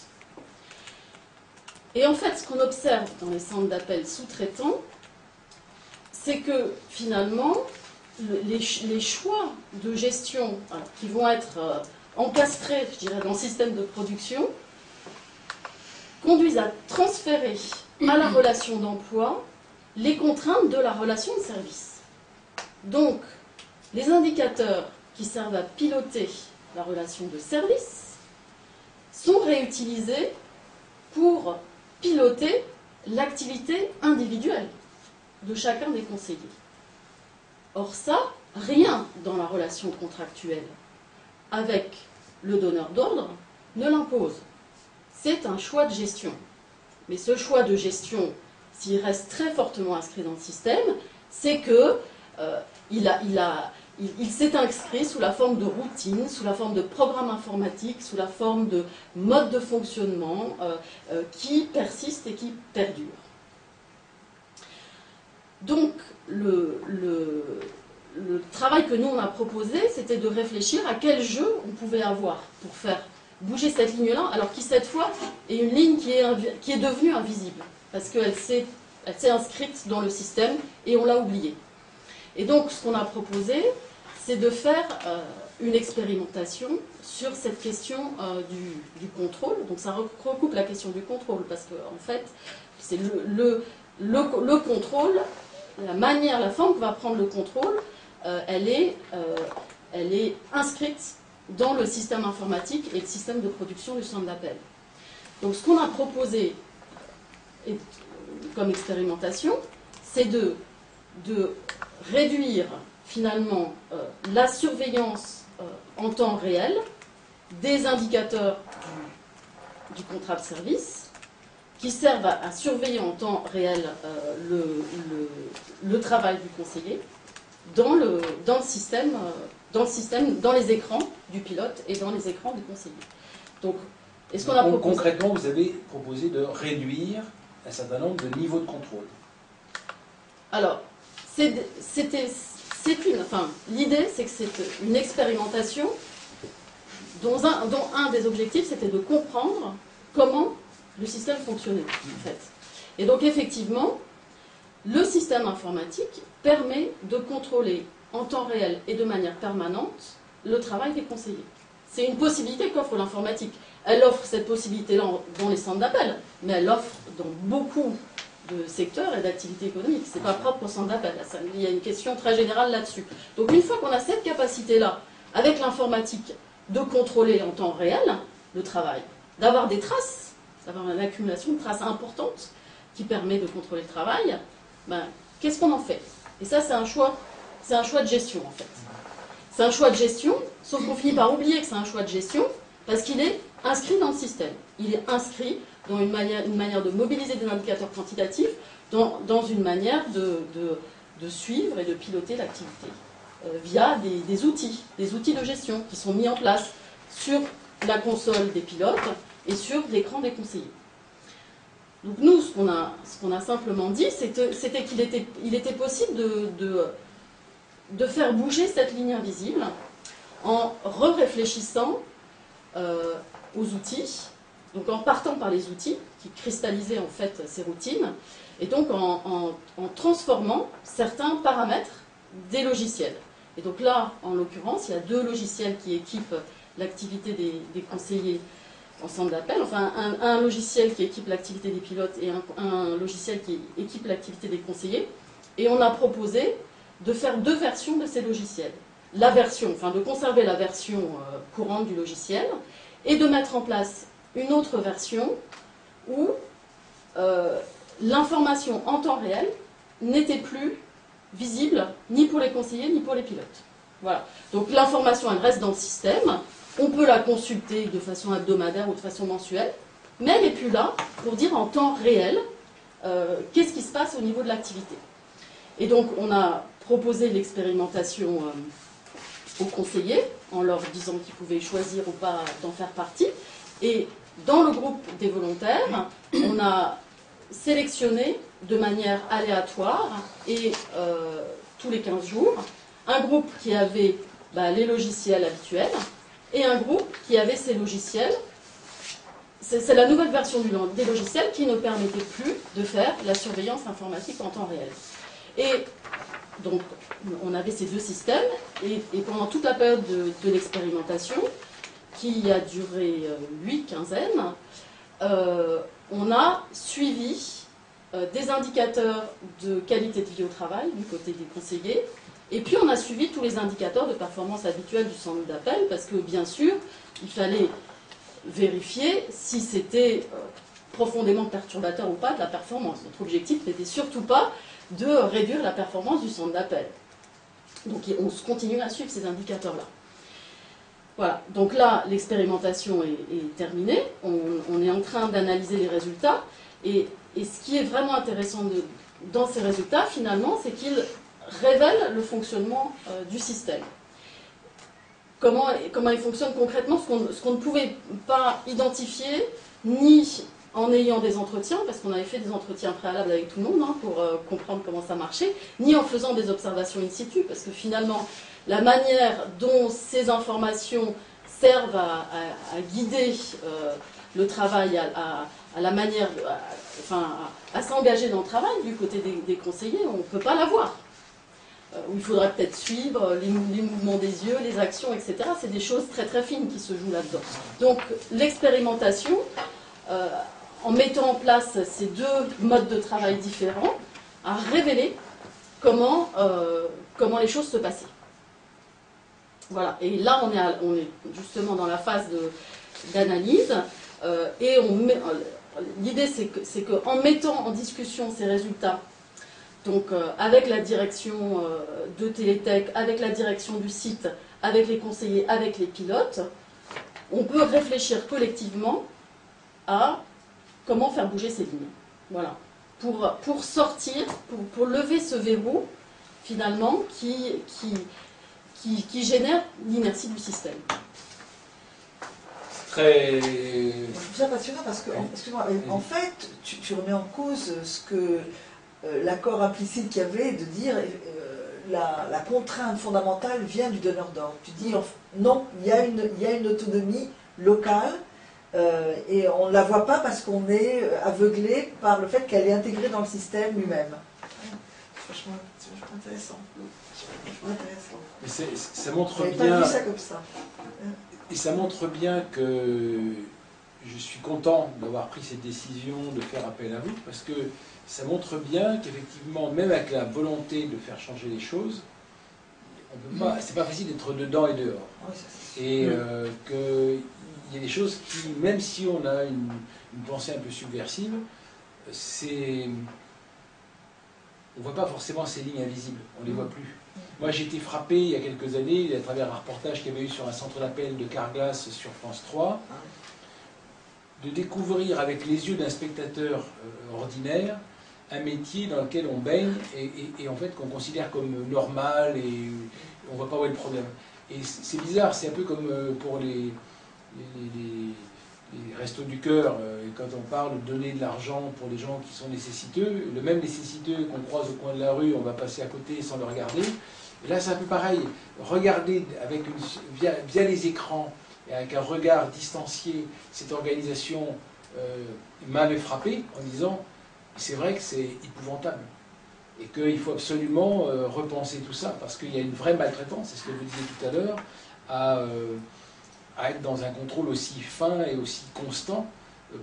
S3: Et en fait, ce qu'on observe dans les centres d'appel sous-traitants, c'est que finalement, les choix de gestion qui vont être encastrés, je dirais, dans le système de production, conduisent à transférer à la relation d'emploi les contraintes de la relation de service. Donc, les indicateurs qui servent à piloter la relation de service sont réutilisés pour piloter l'activité individuelle de chacun des conseillers. Or ça, rien dans la relation contractuelle avec le donneur d'ordre ne l'impose. C'est un choix de gestion. Mais ce choix de gestion, s'il reste très fortement inscrit dans le système, c'est que il s'est inscrit sous la forme de routine, sous la forme de programme informatique, sous la forme de mode de fonctionnement qui persiste et qui perdure. Donc, le travail que nous, on a proposé, c'était de réfléchir à quel jeu on pouvait avoir pour faire bouger cette ligne-là, alors qui, cette fois, est une ligne qui est devenue invisible, parce qu'elle s'est inscrite dans le système et on l'a oubliée. Et donc, ce qu'on a proposé, c'est de faire une expérimentation sur cette question du contrôle. Donc, ça recoupe la question du contrôle, parce qu'en fait, c'est le contrôle, la forme que va prendre le contrôle, elle est inscrite dans le système informatique et le système de production du centre d'appel. Donc, ce qu'on a proposé comme expérimentation, c'est de réduire finalement la surveillance en temps réel des indicateurs du contrat de service qui servent à surveiller en temps réel le travail du conseiller dans le système, dans les écrans du pilote et dans les écrans du conseiller. Donc, est-ce qu'on a proposé...
S1: Concrètement, vous avez proposé de réduire un certain nombre de niveaux de contrôle.
S3: Alors, l'idée, c'est que c'est une expérimentation dont un des objectifs, c'était de comprendre comment le système fonctionnait, en fait. Et donc, effectivement, le système informatique permet de contrôler en temps réel et de manière permanente le travail des conseillers. C'est une possibilité qu'offre l'informatique. Elle offre cette possibilité-là dans les centres d'appel, mais elle l'offre dans beaucoup de secteurs et d'activités économiques. Ce n'est pas propre au centre d'appel. Il y a une question très générale là-dessus. Donc une fois qu'on a cette capacité-là, avec l'informatique, de contrôler en temps réel le travail, d'avoir des traces, d'avoir une accumulation de traces importantes qui permet de contrôler le travail, qu'est-ce qu'on en fait? Et ça, c'est un choix de gestion, en fait. C'est un choix de gestion, sauf qu'on finit par oublier que c'est un choix de gestion, parce qu'il est inscrit dans le système. Il est inscrit dans une manière de mobiliser des indicateurs quantitatifs, dans une manière de suivre et de piloter l'activité, via des outils de gestion qui sont mis en place sur la console des pilotes et sur l'écran des conseillers. Donc nous, ce qu'on a simplement dit, c'était qu'il était possible de faire bouger cette ligne invisible en réfléchissant aux outils, donc en partant par les outils qui cristallisaient en fait ces routines, et donc en transformant certains paramètres des logiciels. Et donc là, en l'occurrence, il y a deux logiciels qui équipent l'activité des conseillers en centre d'appel, enfin un logiciel qui équipe l'activité des pilotes et un logiciel qui équipe l'activité des conseillers. Et on a proposé de faire deux versions de ces logiciels. De conserver la version courante du logiciel et de mettre en place une autre version où l'information en temps réel n'était plus visible ni pour les conseillers ni pour les pilotes. Voilà. Donc l'information, elle reste dans le système. On peut la consulter de façon hebdomadaire ou de façon mensuelle. mais elle n'est plus là pour dire en temps réel qu'est-ce qui se passe au niveau de l'activité. Et donc on a proposé l'expérimentation aux conseillers en leur disant qu'ils pouvaient choisir ou pas d'en faire partie. Et dans le groupe des volontaires, on a sélectionné de manière aléatoire et tous les 15 jours un groupe qui avait les logiciels habituels et un groupe qui avait ces logiciels. C'est la nouvelle version des logiciels qui ne permettait plus de faire la surveillance informatique en temps réel. Et donc, on avait ces deux systèmes, et pendant toute la période de l'expérimentation, qui a duré 8 quinzaines, on a suivi des indicateurs de qualité de vie au travail du côté des conseillers, et puis on a suivi tous les indicateurs de performance habituels du centre d'appel, parce que bien sûr, il fallait vérifier si c'était profondément perturbateur ou pas de la performance. Notre objectif n'était surtout pas de réduire la performance du centre d'appel. Donc on continue à suivre ces indicateurs-là. Voilà, donc là, l'expérimentation est terminée, on est en train d'analyser les résultats, et ce qui est vraiment intéressant dans ces résultats, finalement, c'est qu'ils révèlent le fonctionnement du système. Comment il fonctionne concrètement, ce qu'on ne pouvait pas identifier, ni en ayant des entretiens, parce qu'on avait fait des entretiens préalables avec tout le monde pour comprendre comment ça marchait, ni en faisant des observations in situ, parce que finalement, la manière dont ces informations servent à guider le travail, à la manière, à s'engager dans le travail du côté des conseillers, on ne peut pas l'avoir. Où il faudrait peut-être suivre les mouvements des yeux, les actions, etc. C'est des choses très très fines qui se jouent là-dedans. Donc l'expérimentation, en mettant en place ces deux modes de travail différents, a révélé comment les choses se passaient. Voilà. Et là, on est justement dans la phase d'analyse, et l'idée c'est qu'en mettant en discussion ces résultats, donc avec la direction de Télétech, avec la direction du site, avec les conseillers, avec les pilotes, on peut réfléchir collectivement à comment faire bouger ces lignes. Voilà. Pour sortir, pour lever ce verrou, finalement, qui génère l'inertie du système.
S1: Très...
S5: C'est passionnant parce que, excuse-moi, en fait, tu remets en cause ce que l'accord implicite qu'il y avait de dire la contrainte fondamentale vient du donneur d'ordre. Tu dis non, il y a une autonomie locale et on ne la voit pas parce qu'on est aveuglé par le fait qu'elle est intégrée dans le système lui-même. C'est vachement intéressant.
S1: Mais ça montre
S5: bien.
S1: Pas
S5: vu ça comme ça.
S1: Et ça montre bien que je suis content d'avoir pris cette décision de faire appel à vous, parce que ça montre bien qu'effectivement, même avec la volonté de faire changer les choses, c'est pas facile d'être dedans et dehors. Et qu'il y a des choses qui, même si on a une pensée un peu subversive, on ne voit pas forcément ces lignes invisibles, on ne les voit plus. Moi j'ai été frappé il y a quelques années, à travers un reportage qu'il y avait eu sur un centre d'appel de Carglass sur France 3, de découvrir avec les yeux d'un spectateur ordinaire un métier dans lequel on baigne et en fait qu'on considère comme normal et on ne voit pas où est le problème. Et c'est bizarre, c'est un peu comme pour les restos du cœur, quand on parle de donner de l'argent pour les gens qui sont nécessiteux, le même nécessiteux qu'on croise au coin de la rue, on va passer à côté sans le regarder. Et là c'est un peu pareil, regarder via les écrans et avec un regard distancié cette organisation m'avait frappé en disant c'est vrai que c'est épouvantable et qu'il faut absolument repenser tout ça parce qu'il y a une vraie maltraitance, c'est ce que vous disiez tout à l'heure, à être dans un contrôle aussi fin et aussi constant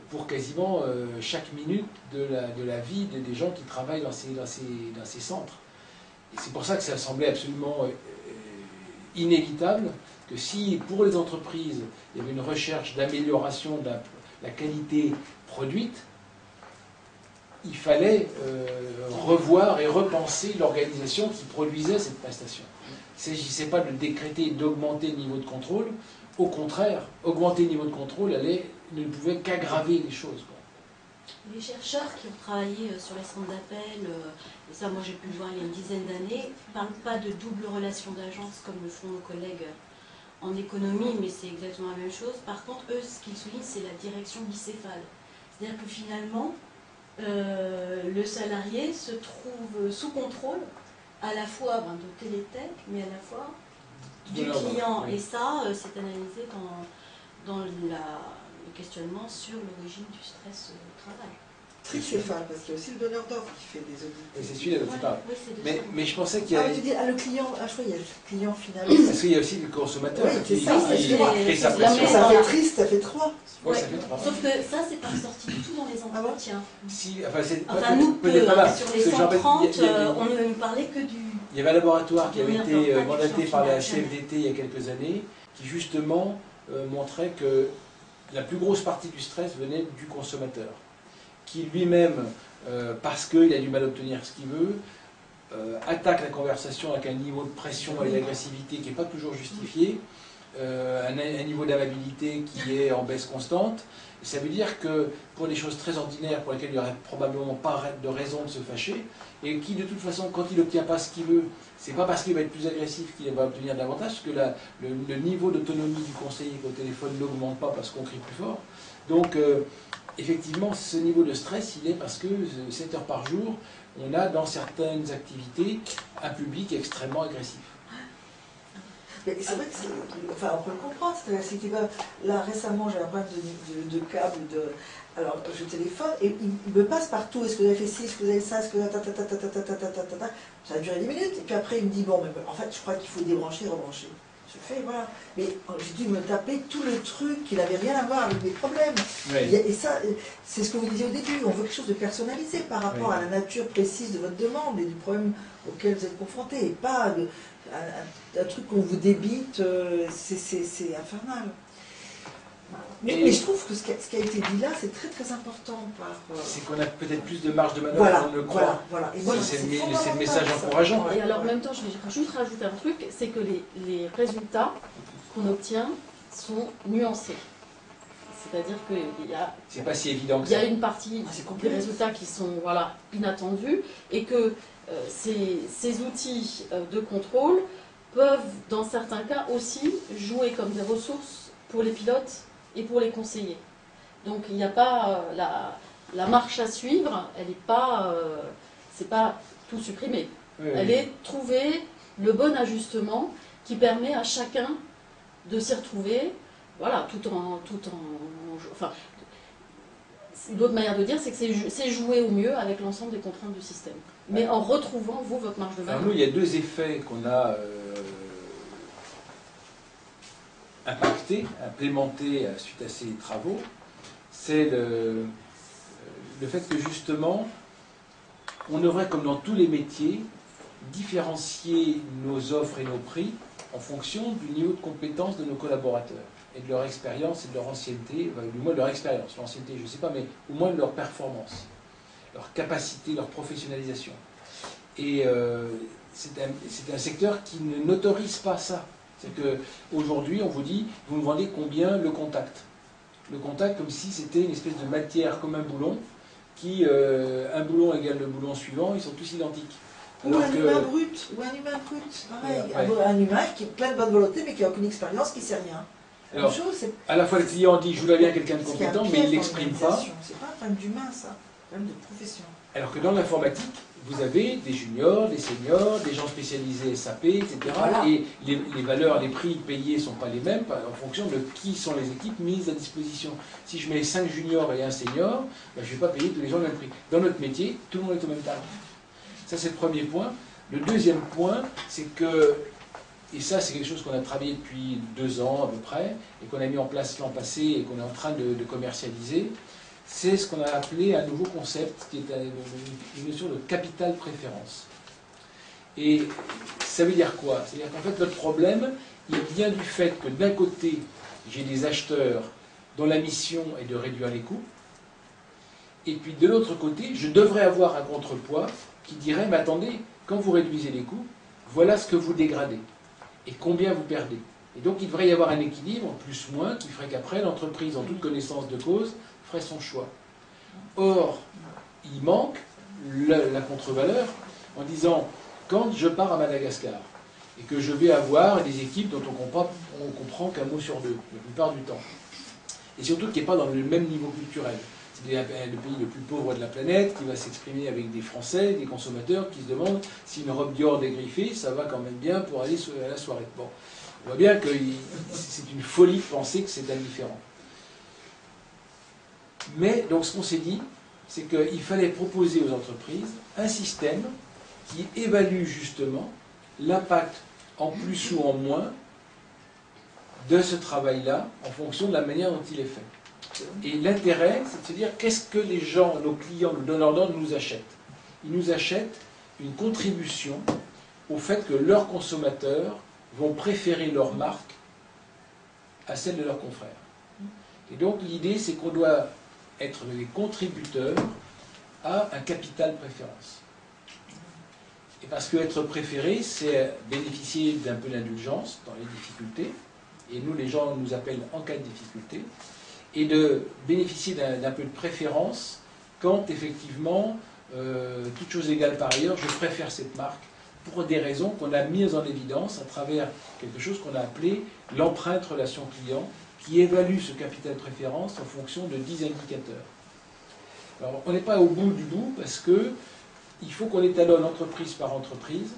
S1: pour quasiment chaque minute de la vie des gens qui travaillent dans ces centres. Et c'est pour ça que ça semblait absolument inévitable que si pour les entreprises il y avait une recherche d'amélioration de la qualité produite, il fallait revoir et repenser l'organisation qui produisait cette prestation. Il ne s'agissait pas de décréter et d'augmenter le niveau de contrôle, au contraire, augmenter le niveau de contrôle ne pouvait qu'aggraver les choses, quoi.
S2: Les chercheurs qui ont travaillé sur les centres d'appel, et ça moi j'ai pu le voir il y a une dizaine d'années, ne parlent pas de double relation d'agence comme le font nos collègues en économie, mais c'est exactement la même chose. Par contre, eux, ce qu'ils soulignent, c'est la direction bicéphale. C'est-à-dire que finalement, le salarié se trouve sous contrôle à la fois de Télétech, mais à la fois du client.
S1: Oui.
S2: Et ça, c'est analysé dans le questionnement sur l'origine du stress au travail.
S5: Tricéphale, parce qu'il y a aussi le donneur d'ordre qui fait des audits.
S1: Et c'est celui-là dont tu parles.
S2: Oui, c'est de ça.
S1: Mais je pensais qu'il y
S5: Ah,
S1: avait...
S5: tu dis, le client, je crois qu'il y a le client final.
S1: Parce qu'il y a aussi le consommateur
S5: Oui,
S1: qui
S5: c'est ça,
S1: crée sa
S2: c'est
S1: pression.
S2: la
S5: Ça
S2: Voilà.
S5: fait triste, ça fait 3.
S1: Ouais, ça fait trois.
S2: Sauf que ça, c'est pas sorti du tout dans les entretiens.
S1: Si, enfin, c'est
S2: Enfin, nous,
S1: peut-être pas là.
S2: sur
S1: Parce
S2: les
S1: que j'en rappelle,
S2: 130,
S1: il y a-
S2: on ne nous parlait que du...
S1: Il y avait un laboratoire qui avait
S2: On
S1: été
S2: n'entend pas
S1: mandaté
S2: du
S1: par la
S2: client final,
S1: CFDT il y a quelques années, qui justement montrait que la plus grosse partie du stress venait du consommateur, qui lui-même, parce qu'il a du mal à obtenir ce qu'il veut, attaque la conversation avec un niveau de pression et d'agressivité qui n'est pas toujours justifié, un niveau d'amabilité qui est en baisse constante. Et ça veut dire que pour des choses très ordinaires pour lesquelles il n'y aurait probablement pas de raison de se fâcher, et qui de toute façon, quand il n'obtient pas ce qu'il veut, c'est pas parce qu'il va être plus agressif qu'il va obtenir davantage, parce que le niveau d'autonomie du conseiller au téléphone n'augmente pas parce qu'on crie plus fort. Donc, effectivement, ce niveau de stress, il est parce que 7 heures par jour, on a dans certaines activités un public extrêmement agressif.
S5: Mais c'est vrai que enfin, on peut le comprendre, c'est que là récemment j'ai un problème de câble, alors je téléphone et il me passe partout, est-ce que vous avez fait ci, est-ce que vous avez ça, est-ce que ça a duré 10 minutes, et puis après il me dit bon mais en fait je crois qu'il faut débrancher, rebrancher. Je fais voilà, mais j'ai dû me taper tout le truc qui n'avait rien à voir avec mes problèmes.
S1: Oui.
S5: Et ça, c'est ce que vous disiez au début, on veut quelque chose de personnalisé par rapport
S1: Oui.
S5: à la nature précise de votre demande et du problème auquel vous êtes confronté, et pas un truc qu'on vous débite, c'est infernal. Mais je trouve que ce qui a été dit là, c'est très très important.
S1: C'est qu'on a peut-être plus de marge de manœuvre
S5: Voilà,
S1: qu'on ne le croit.
S5: voilà. Et moi,
S1: C'est le
S5: fondamental,
S1: message
S5: ça.
S1: encourageant.
S3: Et alors en même temps, je vais juste rajouter un truc, c'est que les résultats qu'on obtient sont nuancés. C'est-à-dire qu'il y a
S1: C'est pas si évident que
S3: Il y
S1: ça.
S3: a une partie des résultats qui sont inattendus et que ces outils de contrôle peuvent, dans certains cas, aussi jouer comme des ressources pour les pilotes et pour les conseillers. Donc il n'y a pas la marche à suivre, elle n'est pas, c'est pas tout supprimé.
S1: Oui, oui.
S3: Elle est trouver le bon ajustement qui permet à chacun de s'y retrouver, voilà, tout en enfin, l'autre manière de dire, c'est que c'est jouer au mieux avec l'ensemble des contraintes du système. Mais en retrouvant, vous, votre marge de
S1: Alors
S3: manœuvre.
S1: nous, il y a deux effets qu'on a impactés, implémentés suite à ces travaux. C'est le fait que justement, on devrait, comme dans tous les métiers, différencier nos offres et nos prix en fonction du niveau de compétence de nos collaborateurs et de leur expérience et de leur ancienneté, enfin, du moins de leur expérience, l'ancienneté je ne sais pas, mais au moins de leur performance, leur capacité, leur professionnalisation. Et c'est un secteur qui n'autorise pas ça. C'est qu'aujourd'hui, on vous dit, vous me vendez combien le contact? Le contact comme si c'était une espèce de matière comme un boulon, qui, un boulon égale le boulon suivant, ils sont tous identiques.
S5: Ou
S1: Alors
S5: un
S1: que-
S5: humain brut, pareil.
S1: Ouais.
S5: Un humain qui a plein de bonne volonté mais qui n'a aucune expérience, qui ne sait rien.
S1: Alors,
S5: Même chose, c'est
S1: à la fois le client dit je voudrais bien quelqu'un de
S5: parce qu'il y a un
S1: compétent, mais
S5: piège
S1: il ne
S5: dans
S1: l'exprime pas.
S5: l'organisation. C'est pas un problème d'humain, ça. C'est un problème de profession.
S1: Alors que dans l'informatique, vous avez des juniors, des seniors, des gens spécialisés SAP, etc.
S5: Voilà.
S1: Et les valeurs, les prix payés ne sont pas les mêmes en fonction de qui sont les équipes mises à disposition. Si je mets 5 juniors et un senior, ben, je ne vais pas payer tous les gens le même prix. Dans notre métier, tout le monde est au même tarif. Ça, c'est le premier point. Le deuxième point, c'est que, et ça c'est quelque chose qu'on a travaillé depuis 2 ans à peu près, et qu'on a mis en place l'an passé et qu'on est en train de commercialiser, c'est ce qu'on a appelé un nouveau concept, qui est une notion de capital préférence. Et ça veut dire quoi? C'est-à-dire qu'en fait, notre problème, il vient du fait que d'un côté, j'ai des acheteurs dont la mission est de réduire les coûts, et puis de l'autre côté, je devrais avoir un contrepoids qui dirait, mais attendez, quand vous réduisez les coûts, voilà ce que vous dégradez, et combien vous perdez. Et donc il devrait y avoir un équilibre, plus-moins, qui ferait qu'après, l'entreprise, en toute connaissance de cause, ferait son choix. Or, il manque la contre-valeur en disant, quand je pars à Madagascar, et que je vais avoir des équipes dont on comprend qu'un mot sur deux, la plupart du temps, et surtout qui n'est pas dans le même niveau culturel. C'est le pays le plus pauvre de la planète, qui va s'exprimer avec des Français, des consommateurs, qui se demandent si une robe Dior dégriffée, ça va quand même bien pour aller à la soirée. Bon, on voit bien que c'est une folie de penser que c'est indifférent. Mais, donc ce qu'on s'est dit, c'est qu'il fallait proposer aux entreprises un système qui évalue justement l'impact en plus ou en moins de ce travail-là en fonction de la manière dont il est fait. Et l'intérêt, c'est de se dire qu'est-ce que les gens, nos clients, nos donneurs d'ordre nous achètent. Ils nous achètent une contribution au fait que leurs consommateurs vont préférer leur marque à celle de leurs confrères. Et donc l'idée, c'est qu'on doit être des contributeurs à un capital préférence. Et parce que être préféré, c'est bénéficier d'un peu d'indulgence dans les difficultés, et nous, les gens nous appellent en cas de difficulté, et de bénéficier d'un peu de préférence quand, effectivement, toute chose égale par ailleurs, je préfère cette marque pour des raisons qu'on a mises en évidence à travers quelque chose qu'on a appelé l'empreinte relation client, qui évalue ce capital préférence en fonction de 10 indicateurs. Alors, on n'est pas au bout du bout, parce que il faut qu'on étalonne entreprise par entreprise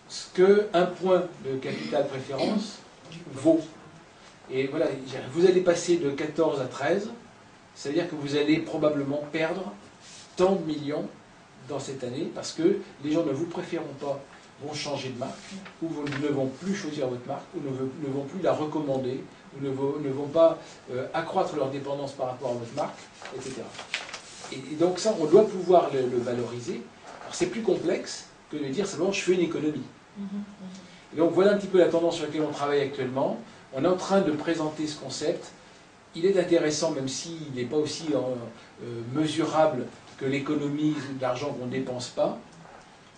S1: ce qu'un point de capital préférence vaut. Et voilà, vous allez passer de 14 à 13, c'est-à-dire que vous allez probablement perdre tant de millions dans cette année, parce que les gens ne vous préféreront pas, vont changer de marque, ou ne vont plus choisir votre marque, ou ne vont plus la recommander, ou ne vont pas accroître leur dépendance par rapport à votre marque, etc. Et donc ça, on doit pouvoir le valoriser. Alors c'est plus complexe que de dire simplement je fais une économie. Et donc voilà un petit peu la tendance sur laquelle on travaille actuellement. On est en train de présenter ce concept. Il est intéressant, même s'il n'est pas aussi mesurable que l'économie d'argent qu'on ne dépense pas.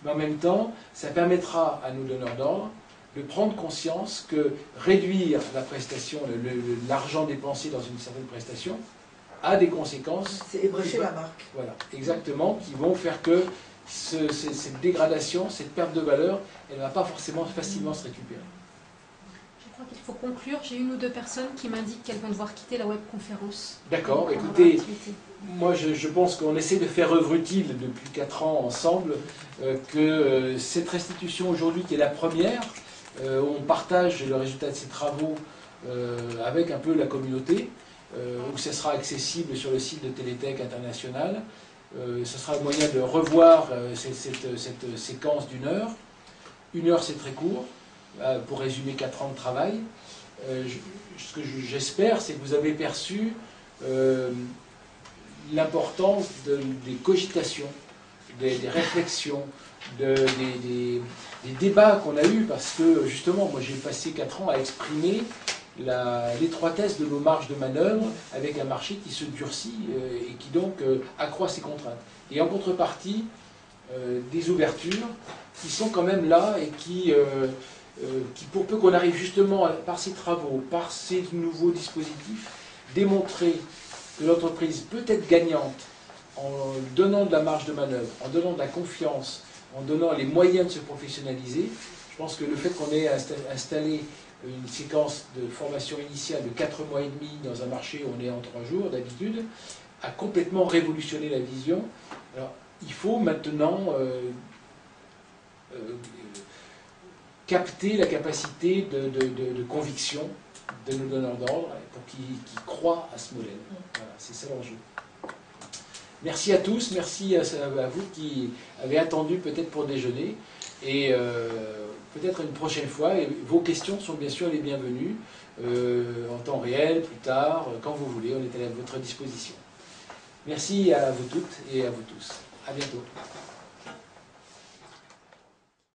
S1: Mais en même temps, ça permettra à nos donneurs d'ordre de prendre conscience que réduire la prestation, l'argent dépensé dans une certaine prestation, a des conséquences.
S5: C'est ébrécher la marque.
S1: Voilà, exactement, qui vont faire que cette dégradation, cette perte de valeur, elle ne va pas forcément facilement se récupérer.
S6: Je crois qu'il faut conclure. J'ai une ou deux personnes qui m'indiquent qu'elles vont devoir quitter la webconférence.
S1: D'accord, écoutez, moi je pense qu'on essaie de faire œuvre utile depuis 4 ans ensemble, que cette restitution aujourd'hui, qui est la première, on partage le résultat de ces travaux avec un peu la communauté, où ce sera accessible sur le site de Télétech International. Ce sera le moyen de revoir cette séquence d'1 heure. 1 heure, c'est très court, pour résumer 4 ans de travail. Ce que j'espère, c'est que vous avez perçu l'importance des cogitations, des réflexions, des débats qu'on a eus, parce que justement, moi j'ai passé 4 ans à exprimer l'étroitesse de nos marges de manœuvre avec un marché qui se durcit et qui donc accroît ses contraintes. Et en contrepartie, des ouvertures qui sont quand même là et qui pour peu qu'on arrive justement, par ces travaux, par ces nouveaux dispositifs, démontrer que l'entreprise peut être gagnante en donnant de la marge de manœuvre, en donnant de la confiance, en donnant les moyens de se professionnaliser. Je pense que le fait qu'on ait installé une séquence de formation initiale de 4 mois et demi dans un marché où on est en 3 jours d'habitude, a complètement révolutionné la vision. Alors, il faut maintenant capter la capacité de conviction de nos donneurs d'ordre pour qu'ils croient à ce modèle. Voilà, c'est ça l'enjeu. Merci à tous, merci à vous qui avez attendu peut-être pour déjeuner, et peut-être une prochaine fois. Et vos questions sont bien sûr les bienvenues, en temps réel, plus tard, quand vous voulez, on est à votre disposition. Merci à vous toutes et à vous tous. À bientôt.